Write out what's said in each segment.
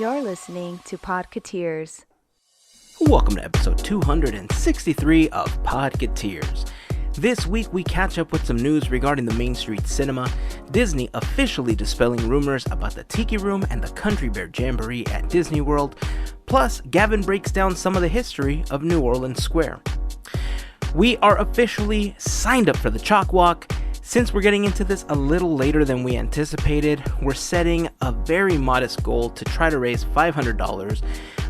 You're listening to Podketeers. Welcome to episode 263 of Podketeers. This week we catch up with some news regarding the Main Street Cinema, Disney officially dispelling rumors about the Tiki Room and the Country Bear Jamboree at Disney World, plus Gavin breaks down some of the history of New Orleans Square. We are officially signed up for the Chalk Walk. Since we're getting into this a little later than we anticipated, we're setting a very modest goal to try to raise $500.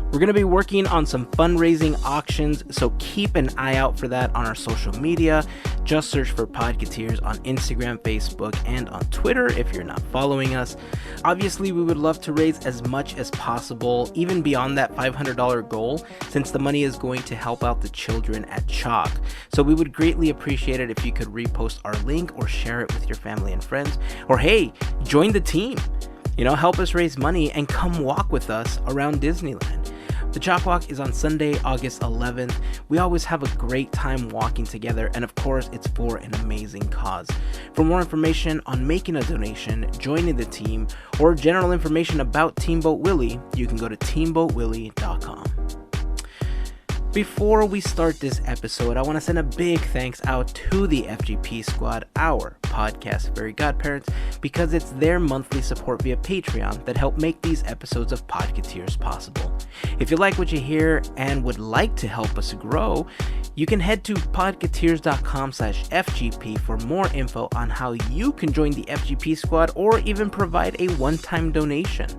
We're going to be working on some fundraising auctions, so keep an eye out for that on our social media. Just search for Podketeers on Instagram, Facebook, and on Twitter if you're not following us. Obviously, we would love to raise as much as possible, even beyond that $500 goal, since the money is going to help out the children at Chalk. So we would greatly appreciate it if you could repost our link or share it with your family and friends. Or hey, join the team. Help us raise money and come walk with us around Disneyland. The Chalk Walk is on Sunday, August 11th. We always have a great time walking together, and of course, it's for an amazing cause. For more information on making a donation, joining the team, or general information about Teamboat Willie, you can go to teamboatwillie.com. Before we start this episode, I want to send a big thanks out to the FGP Squad, our podcast Fairy Godparents, because it's their monthly support via Patreon that help make these episodes of Podketeers possible. If you like what you hear and would like to help us grow, you can head to podketeers.com/FGP for more info on how you can join the FGP Squad or even provide a one-time donation.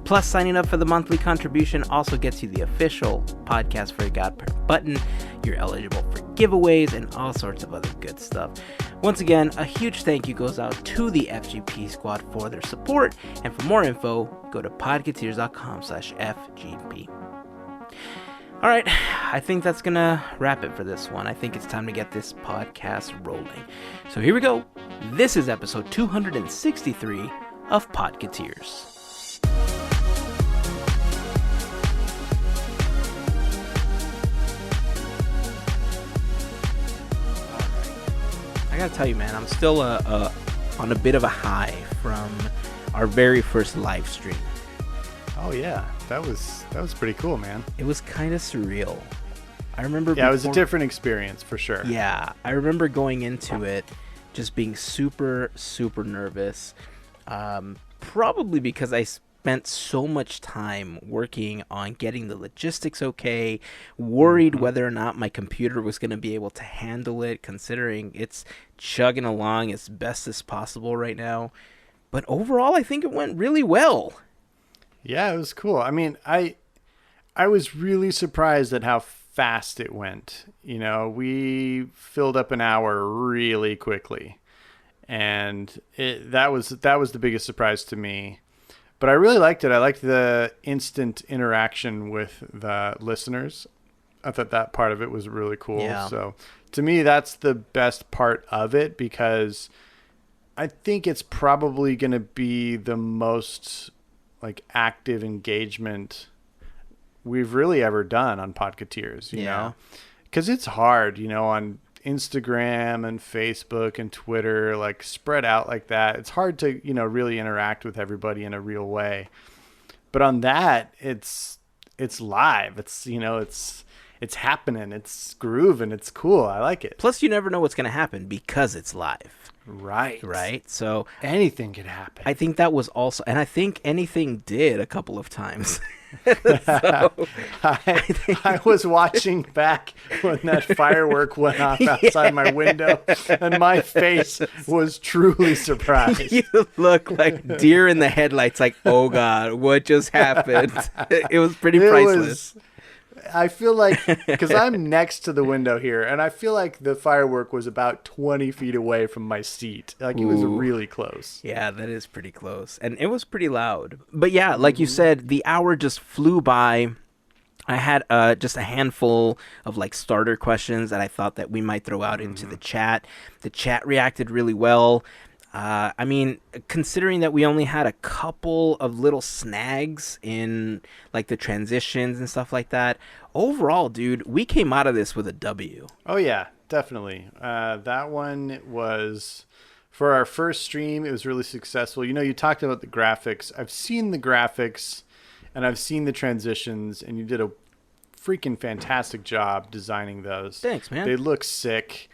Plus, signing up for the monthly contribution also gets you the official Podcast Fairy Godparent button. You're eligible for giveaways and all sorts of other good stuff. Once again, a huge thank you goes out to the FGP Squad for their support. And for more info, go to podketeers.com/FGP. All right, I think that's going to wrap it for this one. I think it's time to get this podcast rolling. So here we go. This is episode 263 of Podketeers. I gotta tell you, man, I'm still on a bit of a high from our very first live stream. Oh yeah, that was pretty cool, man. It was kind of surreal. I remember. Yeah, it was a different experience for sure. Yeah, I remember going into it just being super, super nervous. Probably because I spent so much time working on getting the logistics okay, worried whether or not my computer was going to be able to handle it, considering it's chugging along as best as possible right now. But overall, I think it went really well. Yeah, it was cool. I mean, I was really surprised at how fast it went. We filled up an hour really quickly, and that was the biggest surprise to me. But I really liked it. I liked the instant interaction with the listeners. I thought that part of it was really cool. Yeah. So to me, that's the best part of it, because I think it's probably going to be the most active engagement we've really ever done on Podketeers, you know? Because it's hard, on Instagram and Facebook and Twitter, spread out like that. It's hard to, really interact with everybody in a real way. But on that, it's live. It's, it's happening. It's grooving. It's cool. I like it. Plus, you never know what's going to happen because it's live. Right. So anything could happen. I think that was also, and I think anything did a couple of times. I was watching back when that firework went off outside my window, and my face was truly surprised. You look like deer in the headlights, like, oh God, what just happened? It was pretty priceless. I feel like, because I'm next to the window here, and I feel like the firework was about 20 feet away from my seat. It was really close. Yeah, that is pretty close. And it was pretty loud. But yeah, like you said, the hour just flew by. I had just a handful of starter questions that I thought that we might throw out into the chat. The chat reacted really well. I mean, considering that we only had a couple of little snags in the transitions and stuff like that, overall, dude, we came out of this with a W. Oh yeah, definitely. That one was, for our first stream, it was really successful. You talked about the graphics. I've seen the graphics and I've seen the transitions, and you did a freaking fantastic job designing those. Thanks, man. They look sick.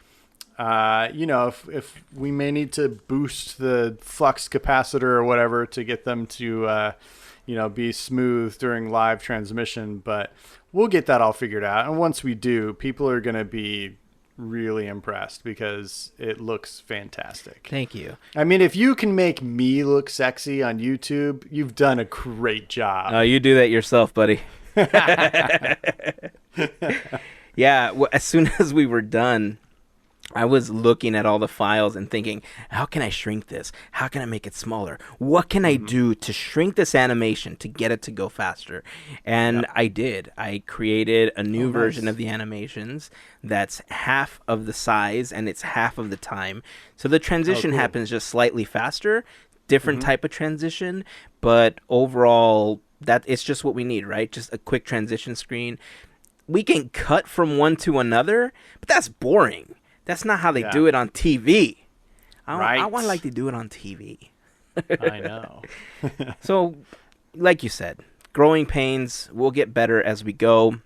If we may need to boost the flux capacitor or whatever to get them to, be smooth during live transmission, but we'll get that all figured out. And once we do, people are going to be really impressed because it looks fantastic. Thank you. I mean, if you can make me look sexy on YouTube, you've done a great job. Oh, you do that yourself, buddy. Yeah, as soon as we were done, I was looking at all the files and thinking, how can I shrink this? How can I make it smaller? What can I do to shrink this animation to get it to go faster? And I did. I created a new version of the animations that's half of the size and it's half of the time. So the transition happens just slightly faster, different type of transition, but overall, that it's just what we need, right? Just a quick transition screen. We can cut from one to another, but that's boring. That's not how they do it on TV. I want like to do it on TV. I know. So, like you said, growing pains will get better as we go.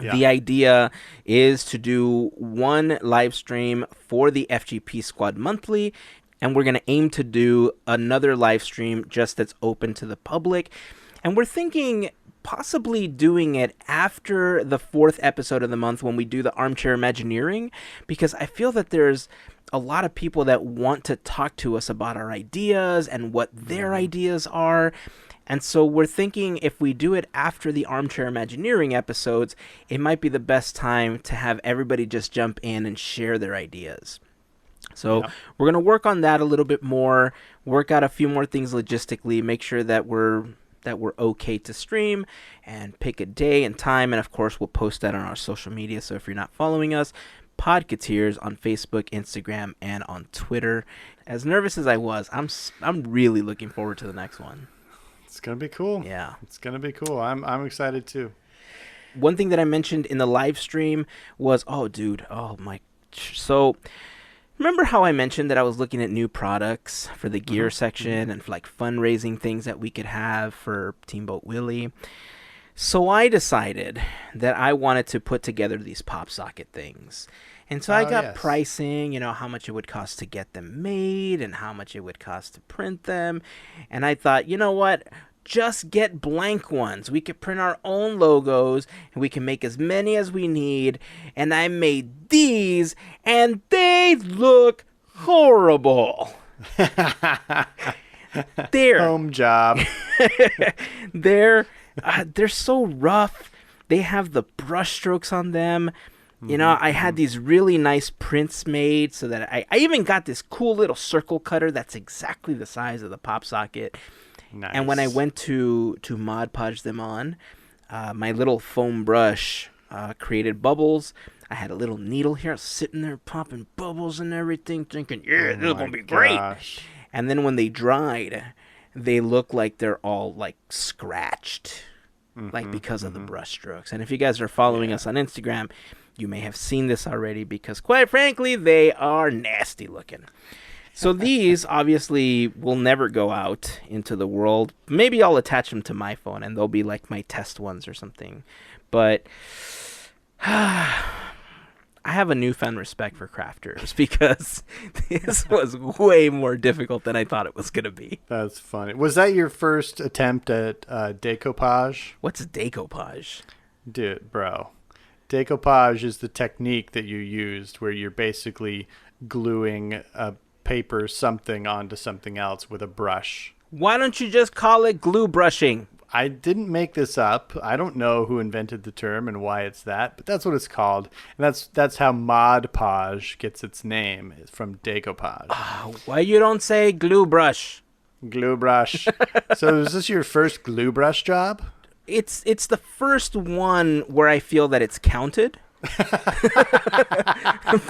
Yeah. The idea is to do one live stream for the FGP Squad monthly, and we're going to aim to do another live stream just that's open to the public. And we're thinking possibly doing it after the 4th episode of the month when we do the Armchair Imagineering, because I feel that there's a lot of people that want to talk to us about our ideas and what their ideas are. And so we're thinking if we do it after the Armchair Imagineering episodes, it might be the best time to have everybody just jump in and share their ideas. So we're going to work on that a little bit more, work out a few more things logistically, make sure that we're okay to stream, and pick a day and time. And of course, we'll post that on our social media. So if you're not following us, Podketeers on Facebook, Instagram, and on Twitter. As nervous as I was, I'm really looking forward to the next one. It's gonna be cool. Yeah, it's gonna be cool. I'm excited too. One thing that I mentioned in the live stream was, so remember how I mentioned that I was looking at new products for the gear section and for like fundraising things that we could have for Teamboat Willie? So I decided that I wanted to put together these pop socket things. And so I got pricing, how much it would cost to get them made and how much it would cost to print them. And I thought, you know what? Just get blank ones. We could print our own logos and we can make as many as we need. And I made these and they look horrible. They're home job. They're so rough. They have the brush strokes on them. I had these really nice prints made so that I even got this cool little circle cutter that's exactly the size of the pop socket. Nice. And when I went to Mod Podge them on, my little foam brush created bubbles. I had a little needle here sitting there popping bubbles and everything, thinking, this is going to be great. And then when they dried, they look like they're all like scratched, like because of the brush strokes. And if you guys are following us on Instagram, you may have seen this already because, quite frankly, they are nasty looking. So these obviously will never go out into the world. Maybe I'll attach them to my phone and they'll be like my test ones or something. But I have a newfound respect for crafters because this was way more difficult than I thought it was going to be. That's funny. Was that your first attempt at decoupage? What's decoupage? Dude, bro. Decoupage is the technique that you used where you're basically gluing a paper something onto something else with a brush. Why don't you just call it glue brushing? I didn't make this up. I don't know who invented the term and why it's that, but that's what it's called. And that's how Mod Podge gets its name, is from decoupage. Why you don't say glue brush? Glue brush. So is this your first glue brush job? It's the first one where I feel that it's counted.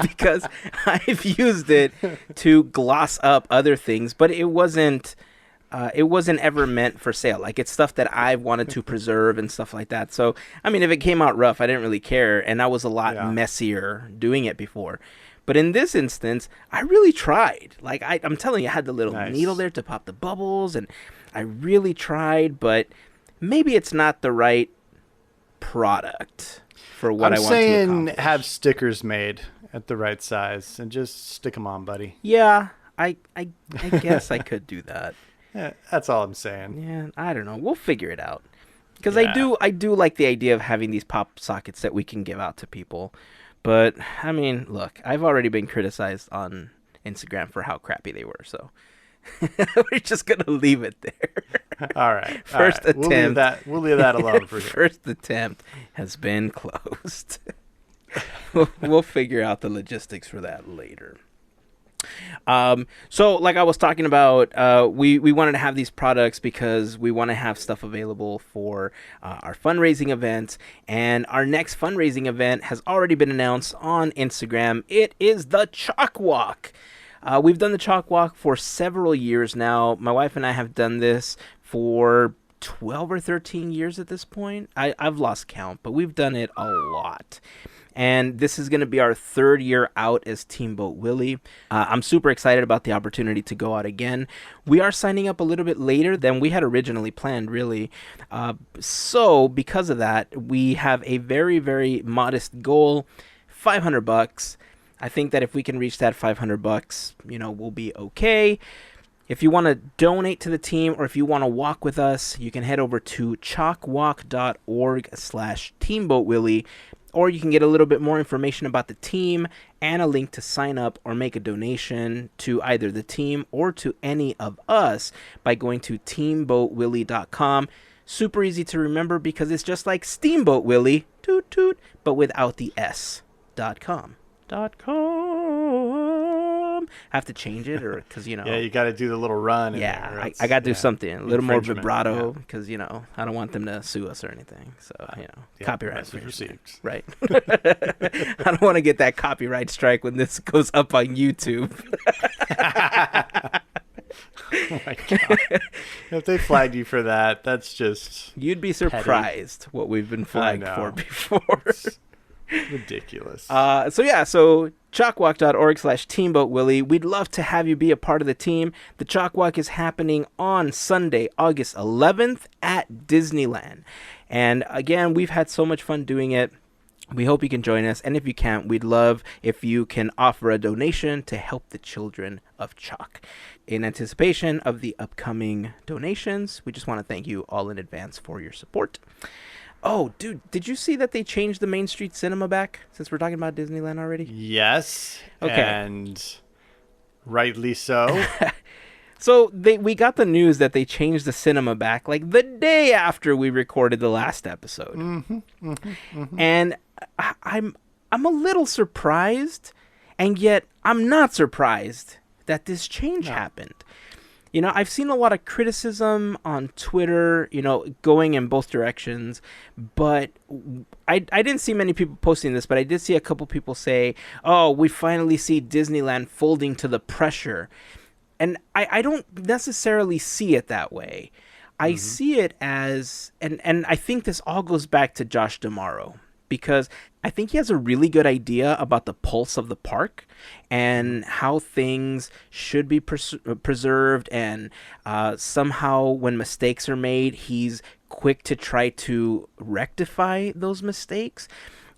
Because I've used it to gloss up other things, but it wasn't ever meant for sale. Like, it's stuff that I wanted to preserve and stuff like that. So, I mean, if it came out rough, I didn't really care, and I was a lot messier doing it before. But in this instance, I really tried. Like, I'm telling you, I had the little needle there to pop the bubbles, and I really tried, but maybe it's not the right product for what I want to accomplish. I'm saying have stickers made at the right size and just stick them on, buddy. Yeah, I guess I could do that. Yeah, that's all I'm saying. Yeah, I don't know. We'll figure it out. Because Yeah. I do like the idea of having these pop sockets that we can give out to people. But, I mean, look, I've already been criticized on Instagram for how crappy they were, so we're just going to leave it there. All right. First all right. attempt. We'll leave that alone for here. First attempt has been closed. We'll figure out the logistics for that later. So like I was talking about, we wanted to have these products because we want to have stuff available for our fundraising events, and our next fundraising event has already been announced on Instagram. It is the Chalk Walk. We've done the Chalk Walk for several years now. My wife and I have done this for 12 or 13 years at this point. I've lost count, but we've done it a lot. And this is going to be our third year out as Teamboat Willie. I'm super excited about the opportunity to go out again. We are signing up a little bit later than we had originally planned, really. So because of that, we have a very, very modest goal, $500. I think that if we can reach that $500, we'll be okay. If you want to donate to the team or if you want to walk with us, you can head over to chalkwalk.org/teamboatwillie. Or you can get a little bit more information about the team and a link to sign up or make a donation to either the team or to any of us by going to teamboatwillie.com. Super easy to remember because it's just like Steamboat Willie, toot toot, but without the S.com. Have to change it or because Yeah, you got to do the little run. Yeah, I got to do something a little more vibrato yeah. because I don't want them to sue us or anything. So copyright received. Right. I don't want to get that copyright strike when this goes up on YouTube. Oh my God. If they flagged you for that, that's just you'd be surprised what we've been flagged for before. It's ridiculous. So chalkwalk.org/teamboatwillie. We'd love to have you be a part of the team. The Chalk Walk is happening on Sunday, August 11th at Disneyland. And again, we've had so much fun doing it. We hope you can join us. And if you can't, we'd love if you can offer a donation to help the children of Chalk. In anticipation of the upcoming donations, we just want to thank you all in advance for your support. Oh, dude, did you see that they changed the Main Street Cinema back, since we're talking about Disneyland already? Yes. Okay. And rightly so. So we got the news that they changed the cinema back like the day after we recorded the last episode. And I'm a little surprised, and yet I'm not surprised that this change happened. I've seen a lot of criticism on Twitter, going in both directions, but I didn't see many people posting this, but I did see a couple people say, oh, we finally see Disneyland folding to the pressure. And I don't necessarily see it that way. I see it as, and I think this all goes back to Josh D'Amaro, because I think he has a really good idea about the pulse of the park and how things should be preserved. And somehow when mistakes are made, he's quick to try to rectify those mistakes.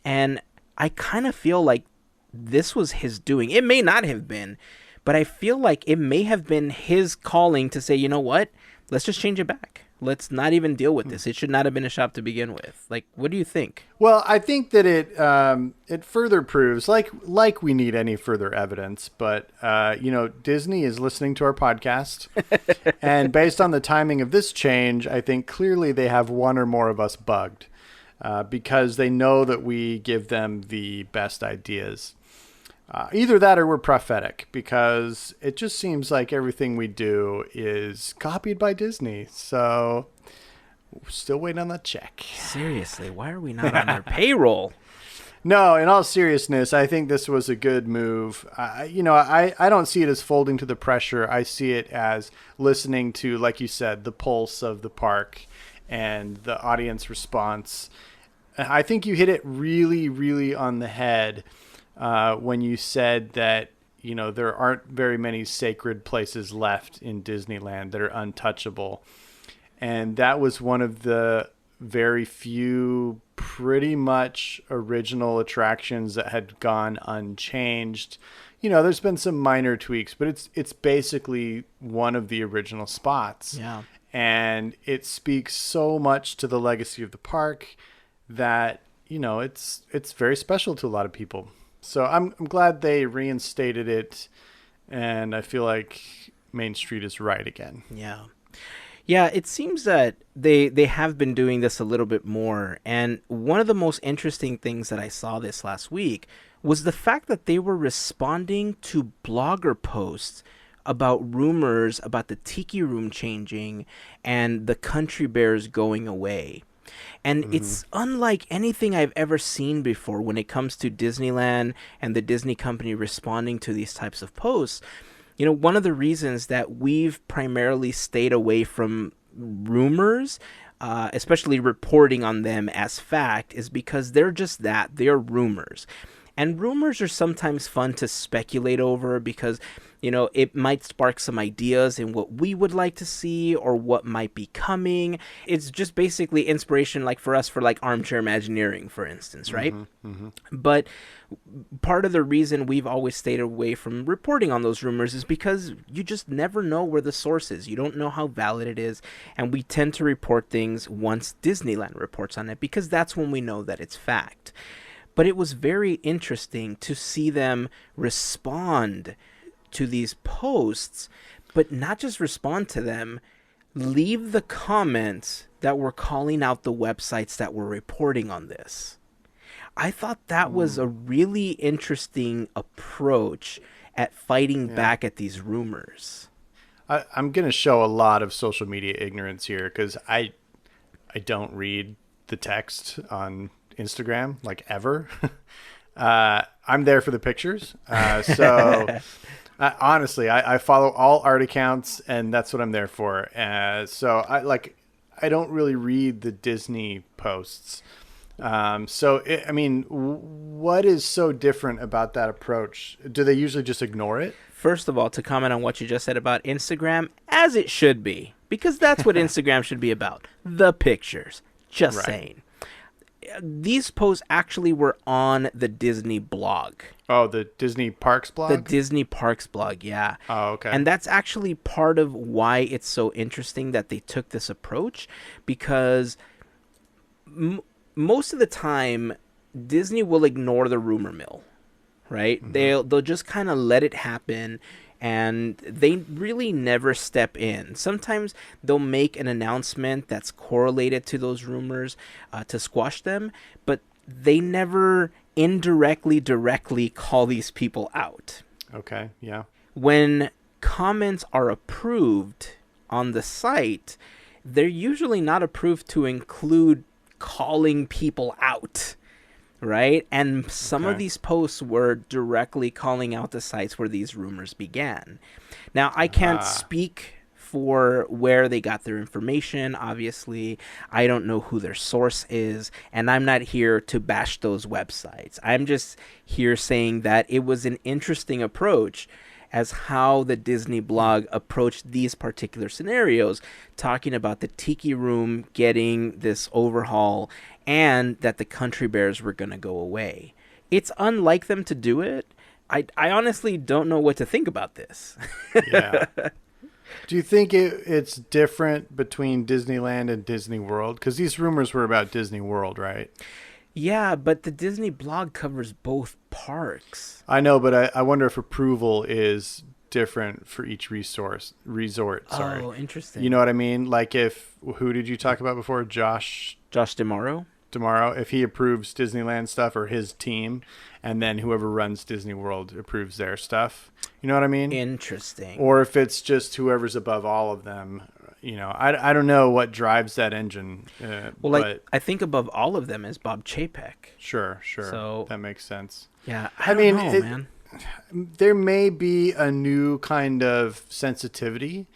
And I kind of feel like this was his doing. It may not have been, but I feel like it may have been his calling to say, you know what, let's just change it back. Let's not even deal with this. It should not have been a shop to begin with. Like, what do you think? Well, I think that it further proves, like we need any further evidence, but Disney is listening to our podcast, and based on the timing of this change, I think clearly they have one or more of us bugged, because they know that we give them the best ideas. Either that or we're prophetic, because it just seems like everything we do is copied by Disney. So we're still waiting on that check. Seriously, why are we not on their payroll? No, in all seriousness, I think this was a good move. I don't see it as folding to the pressure. I see it as listening to, like you said, the pulse of the park and the audience response. I think you hit it really, really on the head when you said that, there aren't very many sacred places left in Disneyland that are untouchable. And that was one of the very few pretty much original attractions that had gone unchanged. There's been some minor tweaks, but it's basically one of the original spots. Yeah. And it speaks so much to the legacy of the park that, it's very special to a lot of people. So I'm glad they reinstated it, and I feel like Main Street is right again. Yeah. Yeah, it seems that they have been doing this a little bit more. And one of the most interesting things that I saw this last week was the fact that they were responding to blogger posts about rumors about the Tiki room changing and the Country Bears going away. And it's unlike anything I've ever seen before when it comes to Disneyland and the Disney company responding to these types of posts. One of the reasons that we've primarily stayed away from rumors, especially reporting on them as fact, is because they're just that. They're rumors. And rumors are sometimes fun to speculate over because, it might spark some ideas in what we would like to see or what might be coming. It's just basically inspiration, like for us, for like armchair Imagineering, for instance, right? But part of the reason we've always stayed away from reporting on those rumors is because you just never know where the source is. You don't know how valid it is. And we tend to report things once Disneyland reports on it because that's when we know that it's fact. But it was very interesting to see them respond to these posts, but not just respond to them, leave the comments that were calling out the websites that were reporting on this. I thought that was a really interesting approach at fighting back at these rumors. I'm going to show a lot of social media ignorance here because I don't read the text on Instagram, like, ever. I'm there for the pictures. Honestly, I follow all art accounts, and that's what I'm there for. So I don't really read the Disney posts. What is so different about that approach? Do they usually just ignore it? First of all, to comment on what you just said about Instagram, as it should be, because that's what Instagram should be about. The pictures. Just saying. These posts actually were on the Disney blog. Oh, the Disney Parks blog? The Disney Parks blog, yeah. Oh, okay. And that's actually part of why it's so interesting that they took this approach, because most of the time, Disney will ignore the rumor mill, right? They'll just kind of let it happen, and they really never step in. Sometimes they'll make an announcement that's correlated to those rumors to squash them, but they never directly call these people out. Okay, yeah. When comments are approved on the site, they're usually not approved to include calling people out. Right? And some of these posts were directly calling out the sites where these rumors began. Now, I can't speak for where they got their information. Obviously, I don't know who their source is, and I'm not here to bash those websites. I'm just here saying that it was an interesting approach as how the Disney blog approached these particular scenarios, talking about the Tiki room getting this overhaul and that the Country Bears were going to go away. It's unlike them to do it. I honestly don't know what to think about this. Yeah. Do you think it's different between Disneyland and Disney World? Because these rumors were about Disney World, right? Yeah, but the Disney blog covers both parks. I know, but I wonder if approval is different for each resort. Sorry. Oh, interesting. You know what I mean? Like, who did you talk about before? Josh DeMauro? If he approves Disneyland stuff, or his team, and then whoever runs Disney World approves their stuff. You know what I mean? Interesting. Or if it's just whoever's above all of them. I don't know what drives that engine. I think above all of them is Bob Chapek. Sure. So that makes sense. Yeah, I don't know, man. There may be a new kind of sensitivity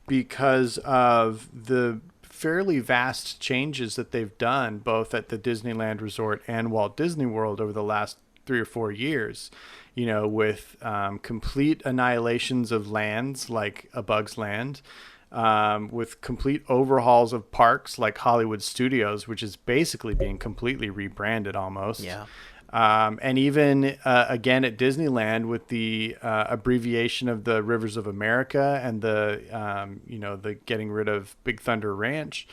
because of the fairly vast changes that they've done both at the Disneyland Resort and Walt Disney World over the last 3 or 4 years, with complete annihilations of lands like A Bug's Land, with complete overhauls of parks like Hollywood Studios, which is basically being completely rebranded almost. Yeah. And even again at Disneyland with the abbreviation of the Rivers of America and the the getting rid of Big Thunder Ranch.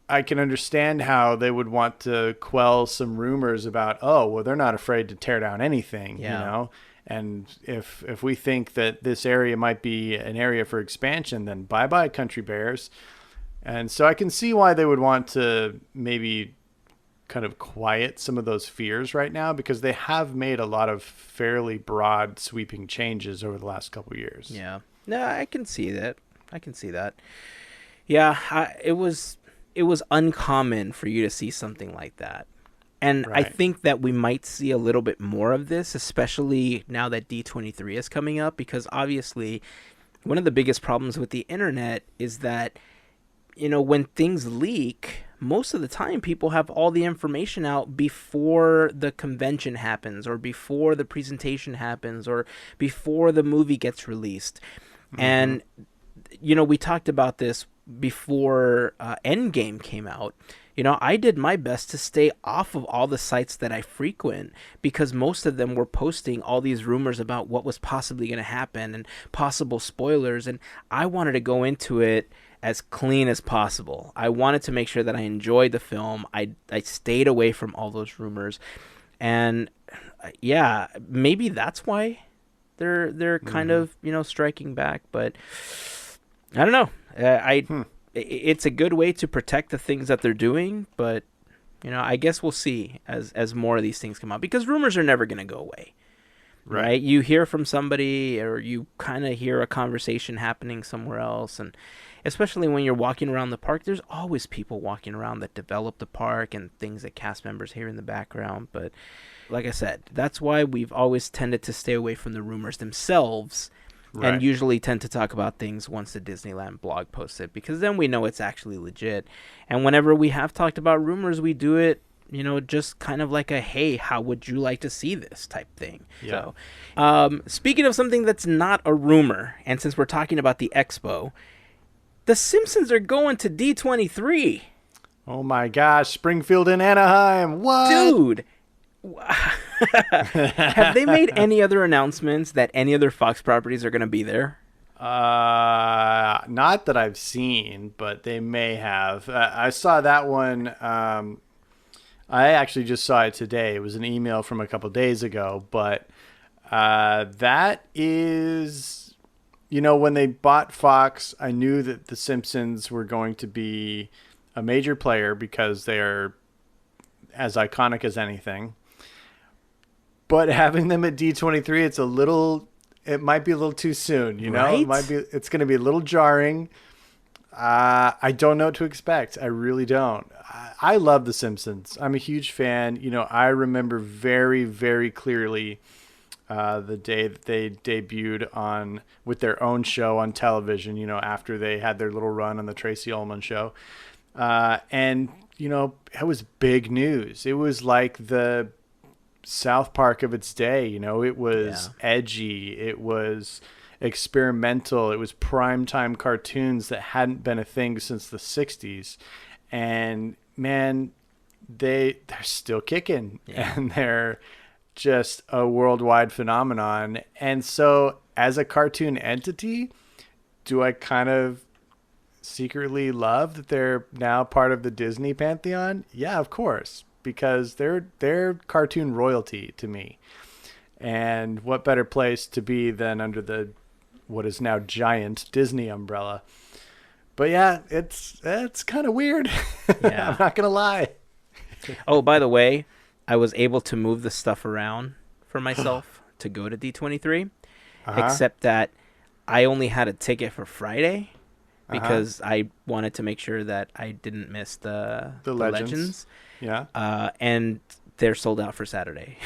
I can understand how they would want to quell some rumors about, oh, well, they're not afraid to tear down anything, And if we think that this area might be an area for expansion, then bye-bye Country Bears. And so I can see why they would want to maybe kind of quiet some of those fears right now, because they have made a lot of fairly broad sweeping changes over the last couple of years. Yeah. No, I can see that. Yeah, it was uncommon for you to see something like that. And Right. I think that we might see a little bit more of this, especially now that D23 is coming up, because obviously one of the biggest problems with the internet is that, when things leak, most of the time people have all the information out before the convention happens, or before the presentation happens, or before the movie gets released. Mm-hmm. And, we talked about this before Endgame came out. I did my best to stay off of all the sites that I frequent, because most of them were posting all these rumors about what was possibly going to happen and possible spoilers. And I wanted to go into it as clean as possible. I wanted to make sure that I enjoyed the film. I stayed away from all those rumors. And yeah, maybe that's why they're kind of, striking back. But I don't know. It's a good way to protect the things that they're doing, but I guess we'll see as more of these things come out, because rumors are never going to go away, right? You hear from somebody, or you kind of hear a conversation happening somewhere else, and especially when you're walking around the park, there's always people walking around that develop the park and things that cast members hear in the background. But like I said, that's why we've always tended to stay away from the rumors themselves. Right. And usually tend to talk about things once the Disneyland blog posts it, because then we know it's actually legit. And whenever we have talked about rumors, we do it, just kind of like a, hey, how would you like to see this type thing. Yeah. So, speaking of something that's not a rumor, and since we're talking about the expo, the Simpsons are going to D23. Oh my gosh, Springfield and Anaheim. What? Dude. Have they made any other announcements that any other Fox properties are going to be there? Not that I've seen, but they may have. I saw that one. I actually just saw it today. It was an email from a couple days ago, but that is, when they bought Fox, I knew that the Simpsons were going to be a major player because they are as iconic as anything. But having them at D23, it might be a little too soon, Right? It's going to be a little jarring. I don't know what to expect. I really don't. I love The Simpsons. I'm a huge fan. I remember very, very clearly the day that they debuted with their own show on television, after they had their little run on the Tracy Ullman show. And, it was big news. It was like the South Park of its day. It was edgy, it was experimental, it was primetime cartoons that hadn't been a thing since the 60s, and man, they're still kicking, and they're just a worldwide phenomenon. And so as a cartoon entity, do I kind of secretly love that they're now part of the Disney pantheon? Yeah, of course, because they're cartoon royalty to me. And what better place to be than under the what is now giant Disney umbrella. But yeah, it's kind of weird. Yeah. I'm not gonna lie. Oh, by the way, I was able to move the stuff around for myself to go to D23, except that I only had a ticket for Friday because I wanted to make sure that I didn't miss the Legends. Yeah. And they're sold out for Saturday.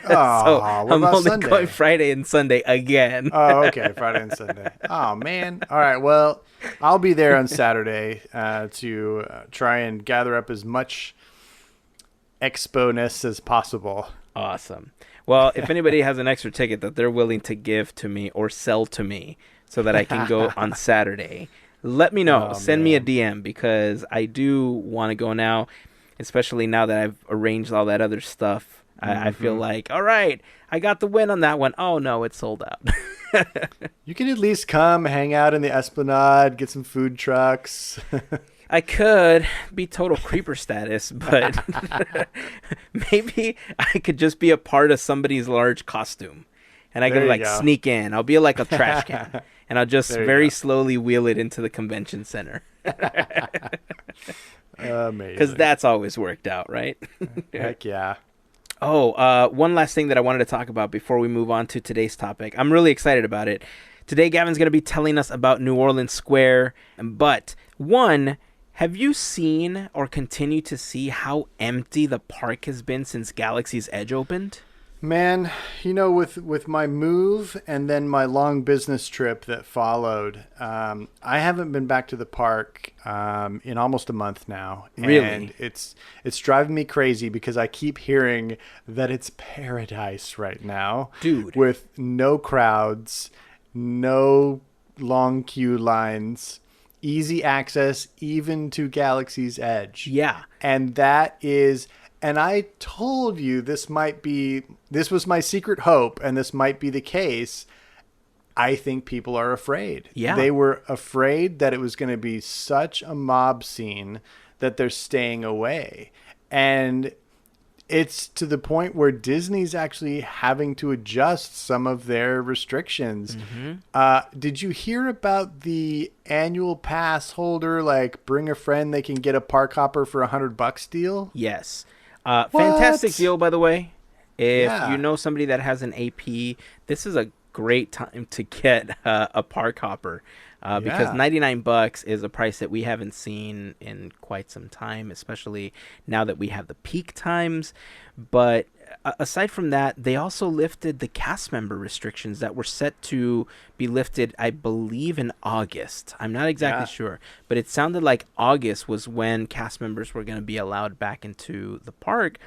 So I'm only going Friday and Sunday again. Oh, okay. Friday and Sunday. Oh, man. All right. Well, I'll be there on Saturday to try and gather up as much expo-ness as possible. Awesome. Well, if anybody has an extra ticket that they're willing to give to me or sell to me so that I can go on Saturday. Let me know. Oh, Send me a man. DM because I do want to go now, especially now that I've arranged all that other stuff. I feel like, all right, I got the win on that one. Oh, no, it's sold out. You can at least come hang out in the Esplanade, get some food trucks. I could be total creeper status, but maybe I could just be a part of somebody's large costume. And I There could you like go. sneak in. I'll be like a trash can. And I'll just There you very go. slowly wheel it into the convention center. Amazing. Because that's always worked out, right? Heck yeah. Oh, one last thing that I wanted to talk about before we move on to today's topic. I'm really excited about it. Today, Gavin's going to be telling us about New Orleans Square. But one, have you seen or continue to see how empty the park has been since Galaxy's Edge opened? Man, with my move and then my long business trip that followed, I haven't been back to the park in almost a month now. Really? And it's driving me crazy because I keep hearing that it's paradise right now. Dude. With no crowds, no long queue lines, easy access even to Galaxy's Edge. Yeah. And that is... And I told you this was my secret hope, and this might be the case. I think people are afraid. Yeah. They were afraid that it was going to be such a mob scene that they're staying away. And it's to the point where Disney's actually having to adjust some of their restrictions. Mm-hmm. Did you hear about the annual pass holder, like bring a friend, they can get a park hopper for $100 deal? Yes. Fantastic What? deal, by the way. If Yeah. you know somebody that has an AP, this is a great time to get a park hopper because Yeah. $99 is a price that we haven't seen in quite some time, especially now that we have the peak times. But aside from that, they also lifted the cast member restrictions that were set to be lifted, I believe, in August. I'm not exactly Yeah. sure, but it sounded like August was when cast members were going to be allowed back into the park.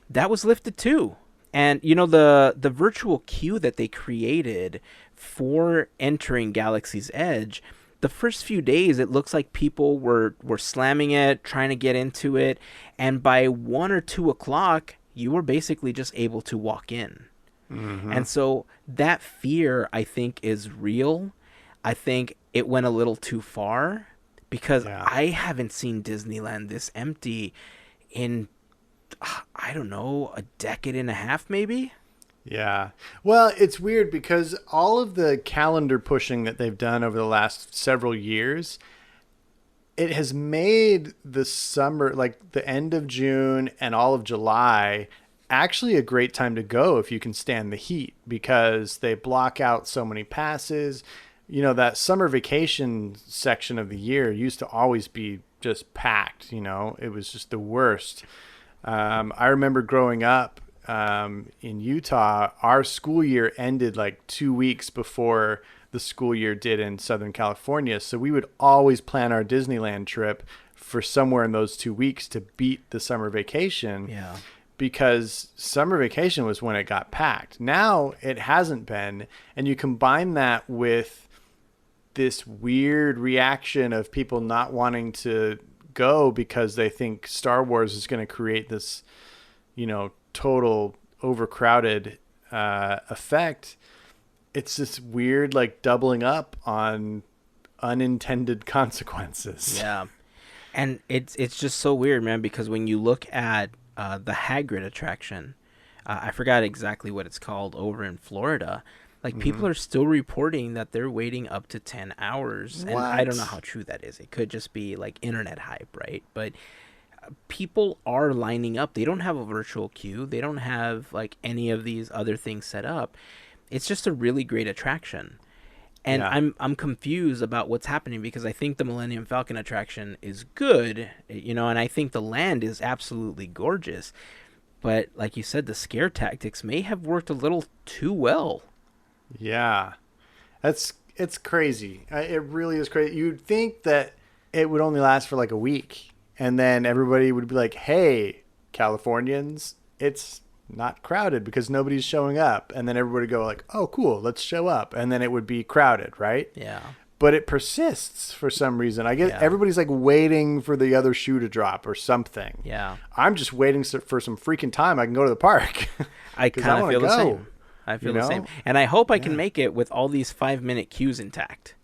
That was lifted too. And the virtual queue that they created for entering Galaxy's Edge, the first few days it looks like people were slamming it, trying to get into it, and by 1 or 2 o'clock you were basically just able to walk in. Mm-hmm. And so that fear, I think, is real. I think it went a little too far because Yeah. I haven't seen Disneyland this empty in, I don't know, a decade and a half maybe? Yeah. Well, it's weird because all of the calendar pushing that they've done over the last several years, it has made the summer, like the end of June and all of July, actually a great time to go if you can stand the heat because they block out so many passes. That summer vacation section of the year used to always be just packed. It was just the worst. I remember growing up in Utah, our school year ended like 2 weeks before the school year did in Southern California. So we would always plan our Disneyland trip for somewhere in those 2 weeks to beat the summer vacation. Yeah. Because summer vacation was when it got packed. Now it hasn't been. And you combine that with this weird reaction of people not wanting to go because they think Star Wars is going to create this, total overcrowded effect. It's this weird, like, doubling up on unintended consequences. Yeah. And it's just so weird, man, because when you look at the Hagrid attraction, I forgot exactly what it's called over in Florida. Like, people are still reporting that they're waiting up to 10 hours. And I don't know how true that is. It could just be, like, internet hype, right? But people are lining up. They don't have a virtual queue. They don't have, like, any of these other things set up. It's just a really great attraction. And Yeah. I'm confused about what's happening because I think the Millennium Falcon attraction is good, and I think the land is absolutely gorgeous. But like you said, the scare tactics may have worked a little too well. Yeah. It's crazy. It really is crazy. You'd think that it would only last for like a week and then everybody would be like, hey, Californians, it's not crowded because nobody's showing up. And then everybody would go like, oh, cool, let's show up. And then it would be crowded, right? Yeah. But it persists for some reason. I guess everybody's like waiting for the other shoe to drop or something. Yeah. I'm just waiting for some freaking time I can go to the park. I kind of feel the same. I feel the same. And I hope I can Yeah. make it with all these 5-minute queues intact.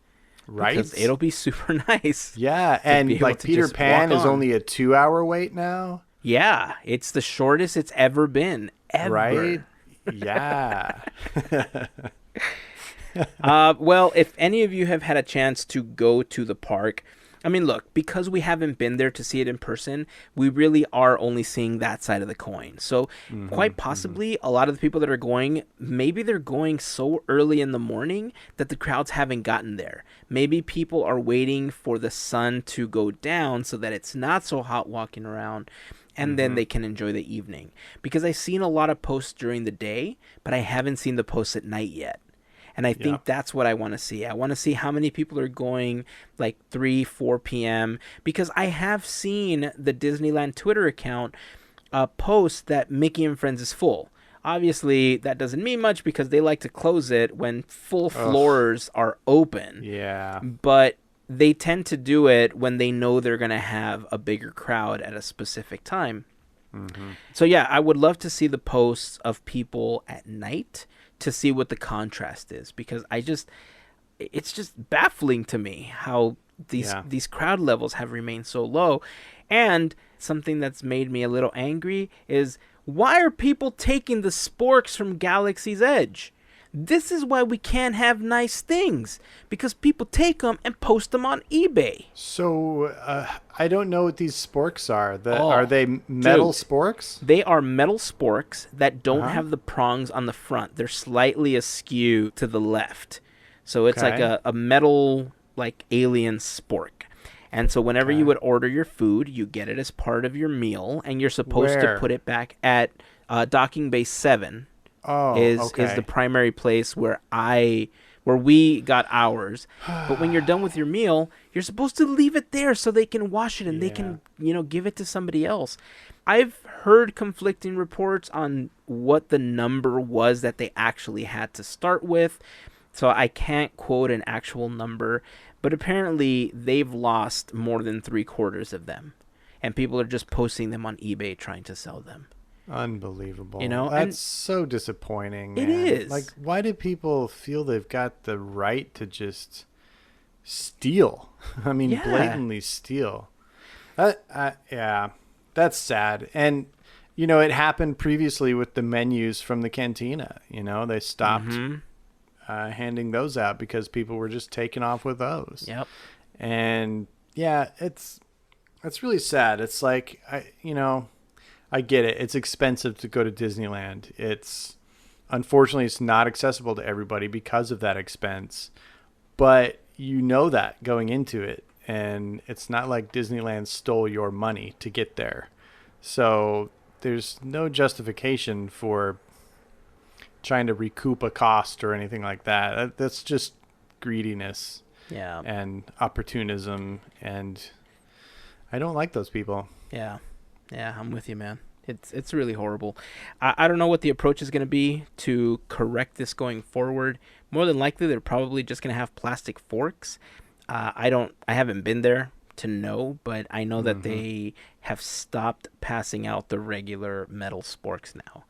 Right? Because it'll be super nice. Yeah. be And able like to Peter just Pan walk is on. only a 2-hour wait now. Yeah. It's the shortest it's ever been. Ever. Right? Yeah. Well, if any of you have had a chance to go to the park, I mean, look, because we haven't been there to see it in person, we really are only seeing that side of the coin. So quite possibly a lot of the people that are going, maybe they're going so early in the morning that the crowds haven't gotten there. Maybe people are waiting for the sun to go down so that it's not so hot walking around. And then they can enjoy the evening. Because I've seen a lot of posts during the day, but I haven't seen the posts at night yet. And I think that's what I want to see. I want to see how many people are going like 3, 4 p.m. Because I have seen the Disneyland Twitter account post that Mickey and Friends is full. Obviously, that doesn't mean much because they like to close it when full floors are open. Yeah. But they tend to do it when they know they're going to have a bigger crowd at a specific time. So yeah, I would love to see the posts of people at night to see what the contrast is, because it's just baffling to me how these crowd levels have remained so low. And something that's made me a little angry is, why are people taking the sporks from Galaxy's Edge? This is why we can't have nice things, because people take them and post them on eBay. So I don't know what these sporks are. Are they metal sporks? They are metal sporks that don't have the prongs on the front. They're slightly askew to the left. So it's like a metal, like alien spork. And so whenever you would order your food, you get it as part of your meal, and you're supposed to put it back at Docking Bay 7. Is the primary place where we got ours. But when you're done with your meal, you're supposed to leave it there so they can wash it and they can, give it to somebody else. I've heard conflicting reports on what the number was that they actually had to start with. So I can't quote an actual number, but apparently they've lost more than 3/4 of them. And people are just posting them on eBay trying to sell them. Unbelievable. and That's so disappointing, man. It is. Like, why do people feel they've got the right to just steal? I mean, blatantly steal. That's sad. And, it happened previously with the menus from the cantina. They stopped handing those out because people were just taking off with those. Yep. And, it's really sad. It's like, I get it. It's expensive to go to Disneyland. Unfortunately, it's not accessible to everybody because of that expense. But that going into it. And it's not like Disneyland stole your money to get there. So there's no justification for trying to recoup a cost or anything like that. That's just greediness. Yeah. And opportunism. And I don't like those people. Yeah. Yeah, I'm with you, man. It's really horrible. I don't know what the approach is going to be to correct this going forward. More than likely, they're probably just going to have plastic forks. I haven't been there to know, but I know that they have stopped passing out the regular metal sporks now.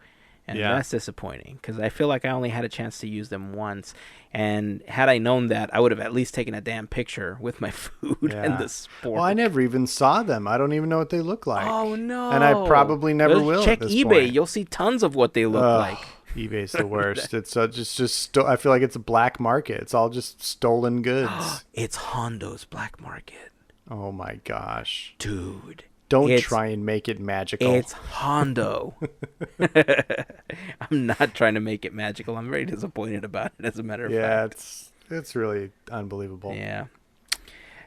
And that's disappointing because I feel like I only had a chance to use them once. And had I known that, I would have at least taken a damn picture with my food and the spork. Well, I never even saw them. I don't even know what they look like. Oh, no. And I probably never will Check at this eBay. point. You'll see tons of what they look like. eBay's the worst. It's I feel like it's a black market. It's all just stolen goods. It's Hondo's black market. Oh, my gosh. Dude. Don't try and make it magical. It's Hondo. I'm not trying to make it magical. I'm very disappointed about it, as a matter of fact. Yeah, it's really unbelievable. Yeah.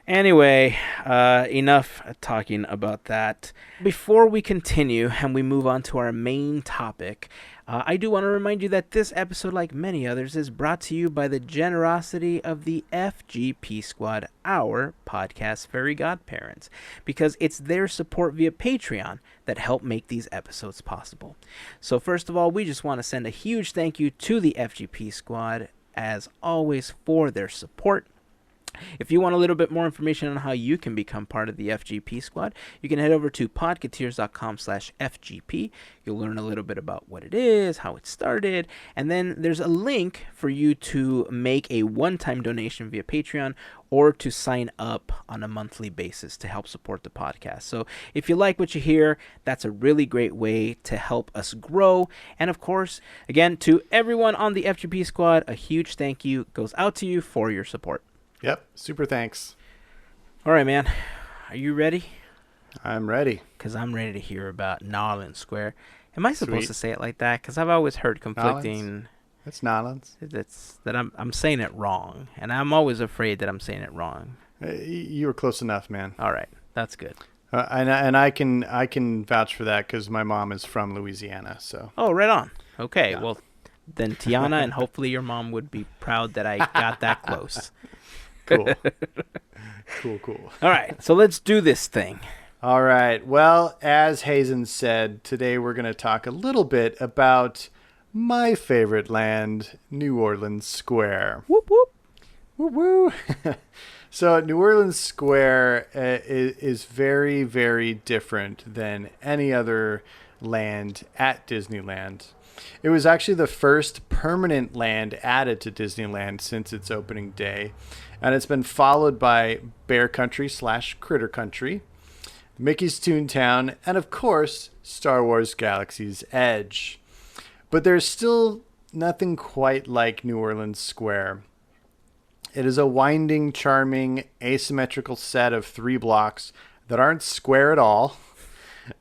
Anyway, enough talking about that. Before we continue and we move on to our main topic, I do want to remind you that this episode, like many others, is brought to you by the generosity of the FGP Squad, our podcast Fairy Godparents, because it's their support via Patreon that help make these episodes possible. So first of all, we just want to send a huge thank you to the FGP Squad, as always, for their support. If you want a little bit more information on how you can become part of the FGP Squad, you can head over to podketeers.com/FGP. You'll learn a little bit about what it is, how it started, and then there's a link for you to make a one-time donation via Patreon or to sign up on a monthly basis to help support the podcast. So if you like what you hear, that's a really great way to help us grow. And of course, again, to everyone on the FGP Squad, a huge thank you goes out to you for your support. Yep. Super thanks. All right, man. Are you ready? I'm ready. Because I'm ready to hear about Nolans Square. Am I supposed Sweet. to say it like that? Because I've always heard conflicting. It's Nolans. That I'm saying it wrong, and I'm always afraid that I'm saying it wrong. You were close enough, man. All right, that's good. And I can vouch for that because my mom is from Louisiana. So. Oh, right on. Okay, Yeah. well, then Tiana and hopefully your mom would be proud that I got that close. Cool. Cool. All right, so let's do this thing. All right. Well, as Hazen said, today we're going to talk a little bit about my favorite land, New Orleans Square. Whoop, whoop. Woo woo. So New Orleans Square is very, very different than any other land at Disneyland. It was actually the first permanent land added to Disneyland since its opening day, and it's been followed by Bear Country / Critter Country, Mickey's Toontown, and of course, Star Wars Galaxy's Edge. But there's still nothing quite like New Orleans Square. It is a winding, charming, asymmetrical set of 3 blocks that aren't square at all.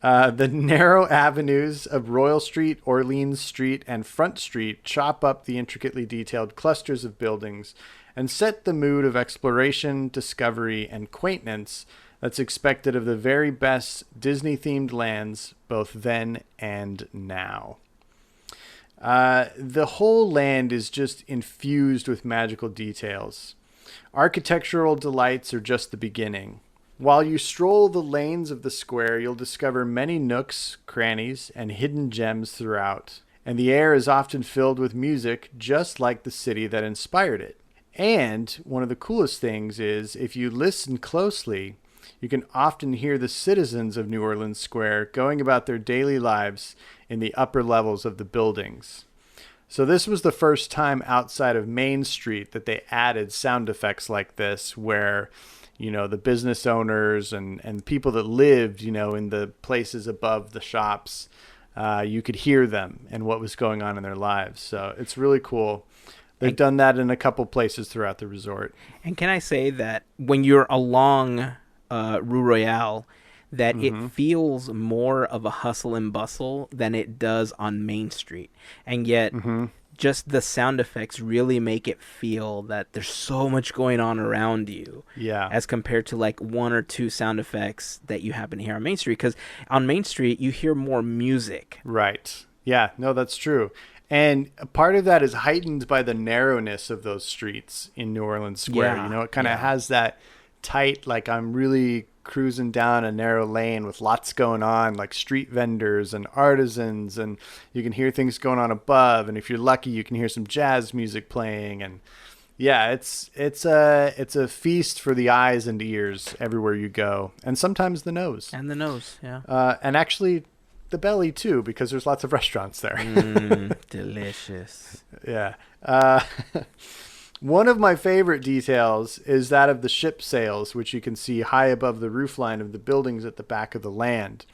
The narrow avenues of Royal Street, Orleans Street, and Front Street chop up the intricately detailed clusters of buildings and set the mood of exploration, discovery, and quaintness that's expected of the very best Disney-themed lands, both then and now. The whole land is just infused with magical details. Architectural delights are just the beginning. While you stroll the lanes of the square, you'll discover many nooks, crannies, and hidden gems throughout. And the air is often filled with music, just like the city that inspired it. And one of the coolest things is, if you listen closely, you can often hear the citizens of New Orleans Square going about their daily lives in the upper levels of the buildings. So this was the first time outside of Main Street that they added sound effects like this, where the business owners and people that lived, in the places above the shops, you could hear them and what was going on in their lives. So it's really cool. They've done that in a couple places throughout the resort. And can I say that when you're along Rue Royale, that it feels more of a hustle and bustle than it does on Main Street. And yet just the sound effects really make it feel that there's so much going on around you. Yeah. As compared to like 1 or 2 sound effects that you happen to hear on Main Street. Because on Main Street, you hear more music. Right. Yeah, no, that's true. And part of that is heightened by the narrowness of those streets in New Orleans Square. Yeah. It kind of has that tight, like I'm really cruising down a narrow lane with lots going on, like street vendors and artisans, and you can hear things going on above, and if you're lucky you can hear some jazz music playing. And yeah, it's a feast for the eyes and ears everywhere you go, and sometimes the nose. And the nose, yeah. And actually the belly too, because there's lots of restaurants there. Delicious. Yeah. One of my favorite details is that of the ship sails, which you can see high above the roofline of the buildings at the back of the land.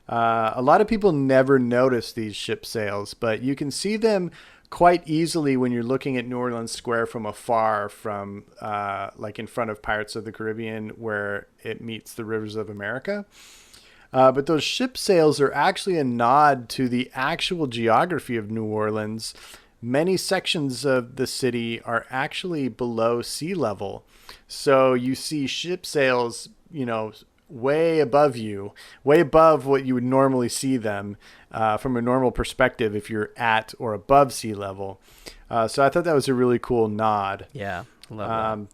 A lot of people never notice these ship sails, but you can see them quite easily when you're looking at New Orleans Square from afar, from like in front of Pirates of the Caribbean, where it meets the Rivers of America. But those ship sails are actually a nod to the actual geography of New Orleans, many sections of the city are actually below sea level. So you see ship sails, way above you, way above what you would normally see them from a normal perspective if you're at or above sea level. So I thought that was a really cool nod. Yeah, love that.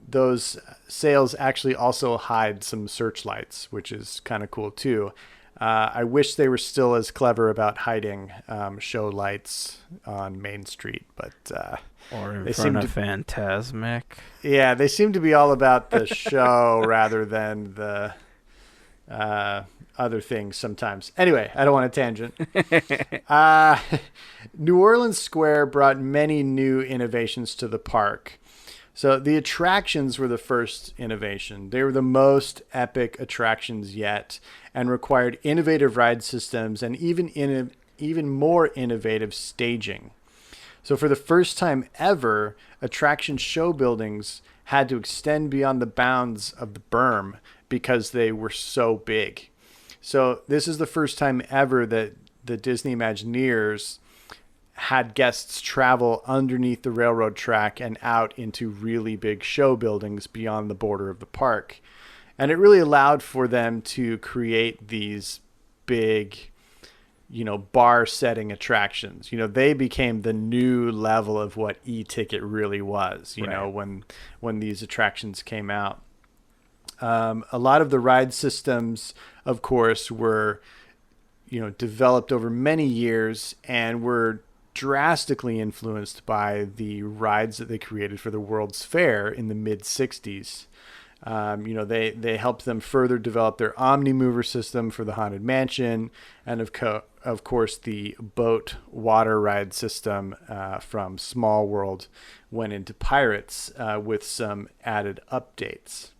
Those sails actually also hide some searchlights, which is kind of cool too. I wish they were still as clever about hiding show lights on Main Street, but Or in they front seem of to, Phantasmic. yeah, they seem to be all about the show rather than the other things sometimes. Anyway, I don't want to tangent. New Orleans Square brought many new innovations to the park. So the attractions were the first innovation. They were the most epic attractions yet and required innovative ride systems and even more innovative staging. So for the first time ever, attraction show buildings had to extend beyond the bounds of the berm because they were so big. So this is the first time ever that the Disney Imagineers had guests travel underneath the railroad track and out into really big show buildings beyond the border of the park. And it really allowed for them to create these big, bar setting attractions. They became the new level of what e-ticket really was, when these attractions came out. A lot of the ride systems, of course, were, developed over many years and were drastically influenced by the rides that they created for the World's Fair in the mid 60s. They helped them further develop their Omni-Mover system for the Haunted Mansion, and of course the boat water ride system from Small World went into Pirates with some added updates.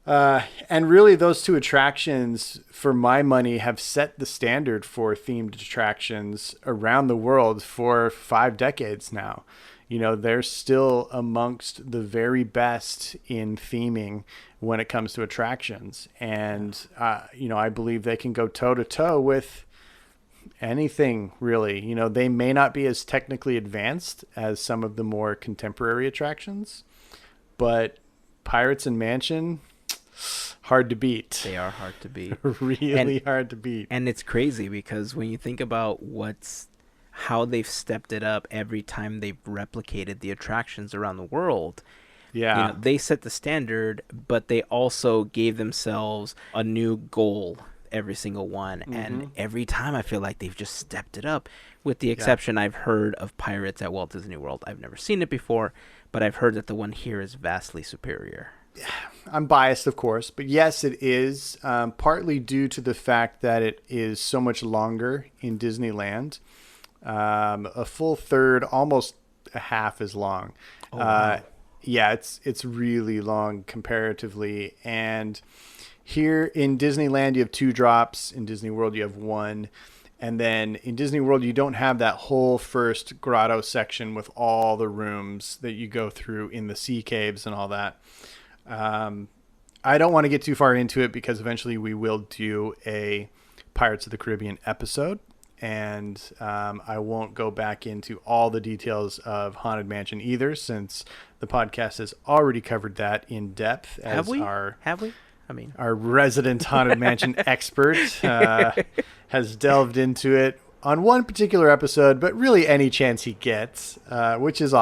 And really those two attractions, for my money, have set the standard for themed attractions around the world for 5 decades now. They're still amongst the very best in theming when it comes to attractions. And, I believe they can go toe to toe with anything really. They may not be as technically advanced as some of the more contemporary attractions, but Pirates and Mansion, hard to beat. They are hard to beat. Really hard to beat. And it's crazy because when you think about how they've stepped it up every time they've replicated the attractions around the world. Yeah. They set the standard, but they also gave themselves a new goal every single one. Mm-hmm. And every time I feel like they've just stepped it up, with the exception I've heard of Pirates at Walt Disney World. I've never seen it before, but I've heard that the one here is vastly superior. I'm biased, of course, but yes, it is, partly due to the fact that it is so much longer in Disneyland. A full third, almost a half as long. Oh, wow. Yeah, it's really long comparatively. And here in Disneyland, you have 2 drops. In Disney World, you have 1. And then in Disney World, you don't have that whole first grotto section with all the rooms that you go through in the sea caves and all that. I don't want to get too far into it because eventually we will do a Pirates of the Caribbean episode. And I won't go back into all the details of Haunted Mansion either, since the podcast has already covered that in depth. Have we? Our resident Haunted Mansion expert has delved into it on one particular episode, but really any chance he gets, which is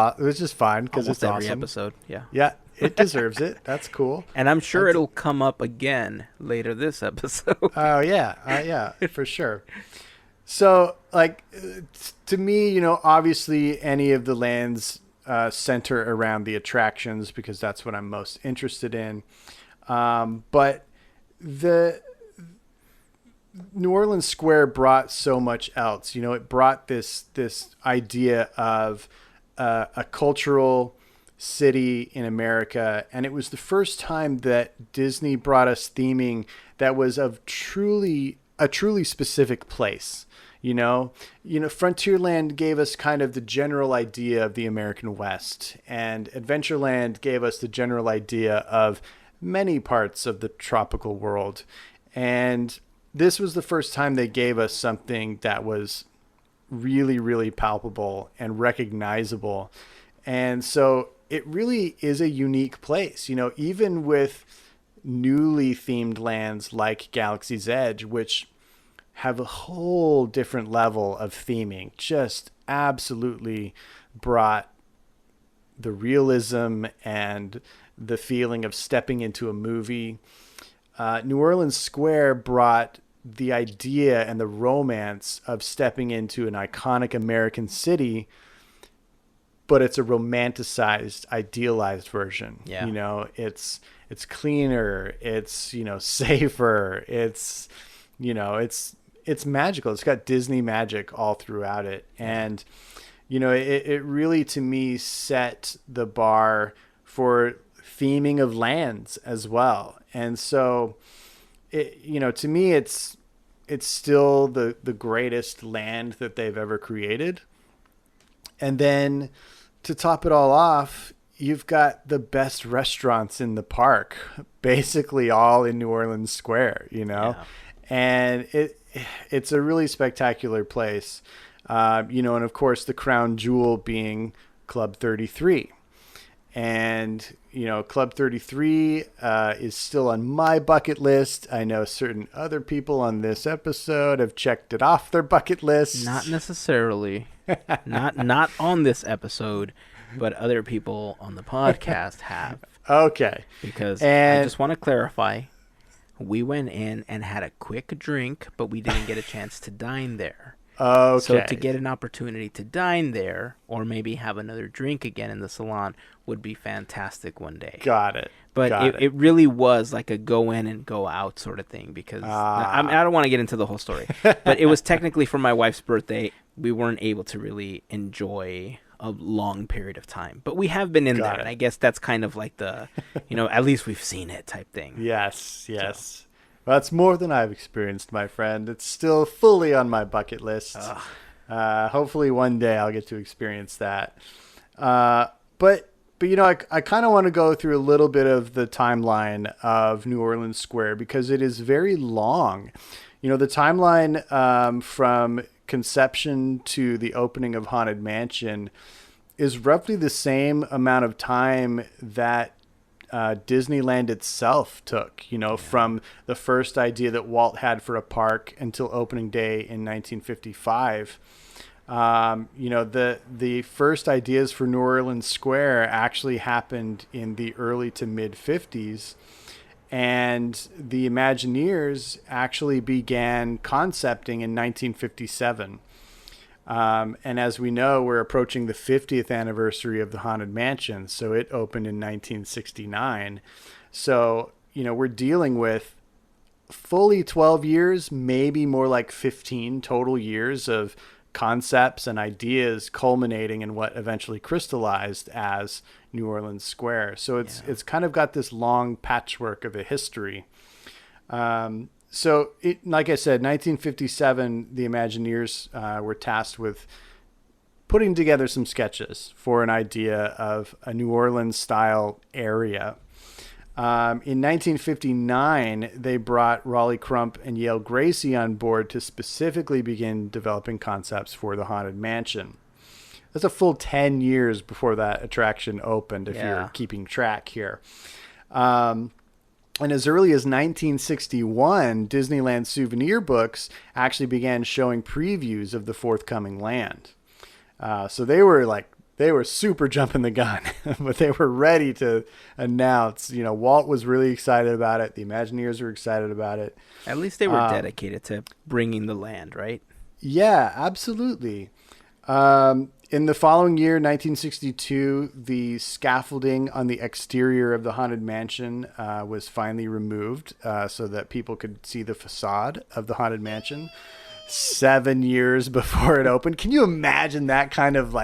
fine because it's every awesome. Episode, yeah. Yeah, it deserves it. That's cool. And I'm sure it'll come up again later this episode. Oh yeah, for sure. So, to me, obviously any of the lands center around the attractions because that's what I'm most interested in. But the New Orleans Square brought so much else. It brought this idea of a cultural city in America, and it was the first time that Disney brought us theming that was of a truly specific place. Frontierland gave us kind of the general idea of the American West, and Adventureland gave us the general idea of many parts of the tropical world. And this was the first time they gave us something that was really, really palpable and recognizable. And so it really is a unique place, even with newly themed lands like Galaxy's Edge, which have a whole different level of theming, just absolutely brought the realism and the feeling of stepping into a movie. New Orleans Square brought the idea and the romance of stepping into an iconic American city, but it's a romanticized, idealized version. Yeah. It's cleaner, it's, safer, it's magical. It's got Disney magic all throughout it. And, it really, to me, set the bar for theming of lands as well. And so, to me, it's still the greatest land that they've ever created. And then to top it all off, you've got the best restaurants in the park, basically all in New Orleans Square, Yeah. And it's a really spectacular place. And of course the crown jewel being Club 33. And, Club 33 is still on my bucket list. I know certain other people on this episode have checked it off their bucket list. Not necessarily. not on this episode, but other people on the podcast have. Okay. Because I just want to clarify, we went in and had a quick drink, but we didn't get a chance to dine there. Okay. So to get an opportunity to dine there, or maybe have another drink again in the salon, would be fantastic one day. Got it. But it really was like a go in and go out sort of thing, because I don't want to get into the whole story. But it was technically for my wife's birthday. We weren't able to really enjoy a long period of time. But we have been in there, and I guess that's kind of like the, at least we've seen it type thing. Yes. So. Well, that's more than I've experienced, my friend. It's still fully on my bucket list. Hopefully one day I'll get to experience that. But I kind of want to go through a little bit of the timeline of New Orleans Square, because it is very long. The timeline from conception to the opening of Haunted Mansion is roughly the same amount of time that Disneyland itself took, from the first idea that Walt had for a park until opening day in 1955. The first ideas for New Orleans Square actually happened in the early to mid 50s. And the Imagineers actually began concepting in 1957. And as we know, we're approaching the 50th anniversary of the Haunted Mansion. So it opened in 1969. So, we're dealing with fully 12 years, maybe more like 15 total years of concepts and ideas culminating in what eventually crystallized as New Orleans Square. So it's kind of got this long patchwork of a history. So, like I said, 1957, the Imagineers were tasked with putting together some sketches for an idea of a New Orleans-style area. In 1959, they brought Raleigh Crump and Yale Gracie on board to specifically begin developing concepts for the Haunted Mansion. That's a full 10 years before that attraction opened, if you're keeping track here. And as early as 1961, Disneyland souvenir books actually began showing previews of the forthcoming land. So they were super jumping the gun, but they were ready to announce. Walt was really excited about it. The Imagineers were excited about it. At least they were dedicated to bringing the land, right? Yeah, absolutely. In the following year, 1962, the scaffolding on the exterior of the Haunted Mansion was finally removed so that people could see the facade of the Haunted Mansion 7 years before it opened. Can you imagine that kind of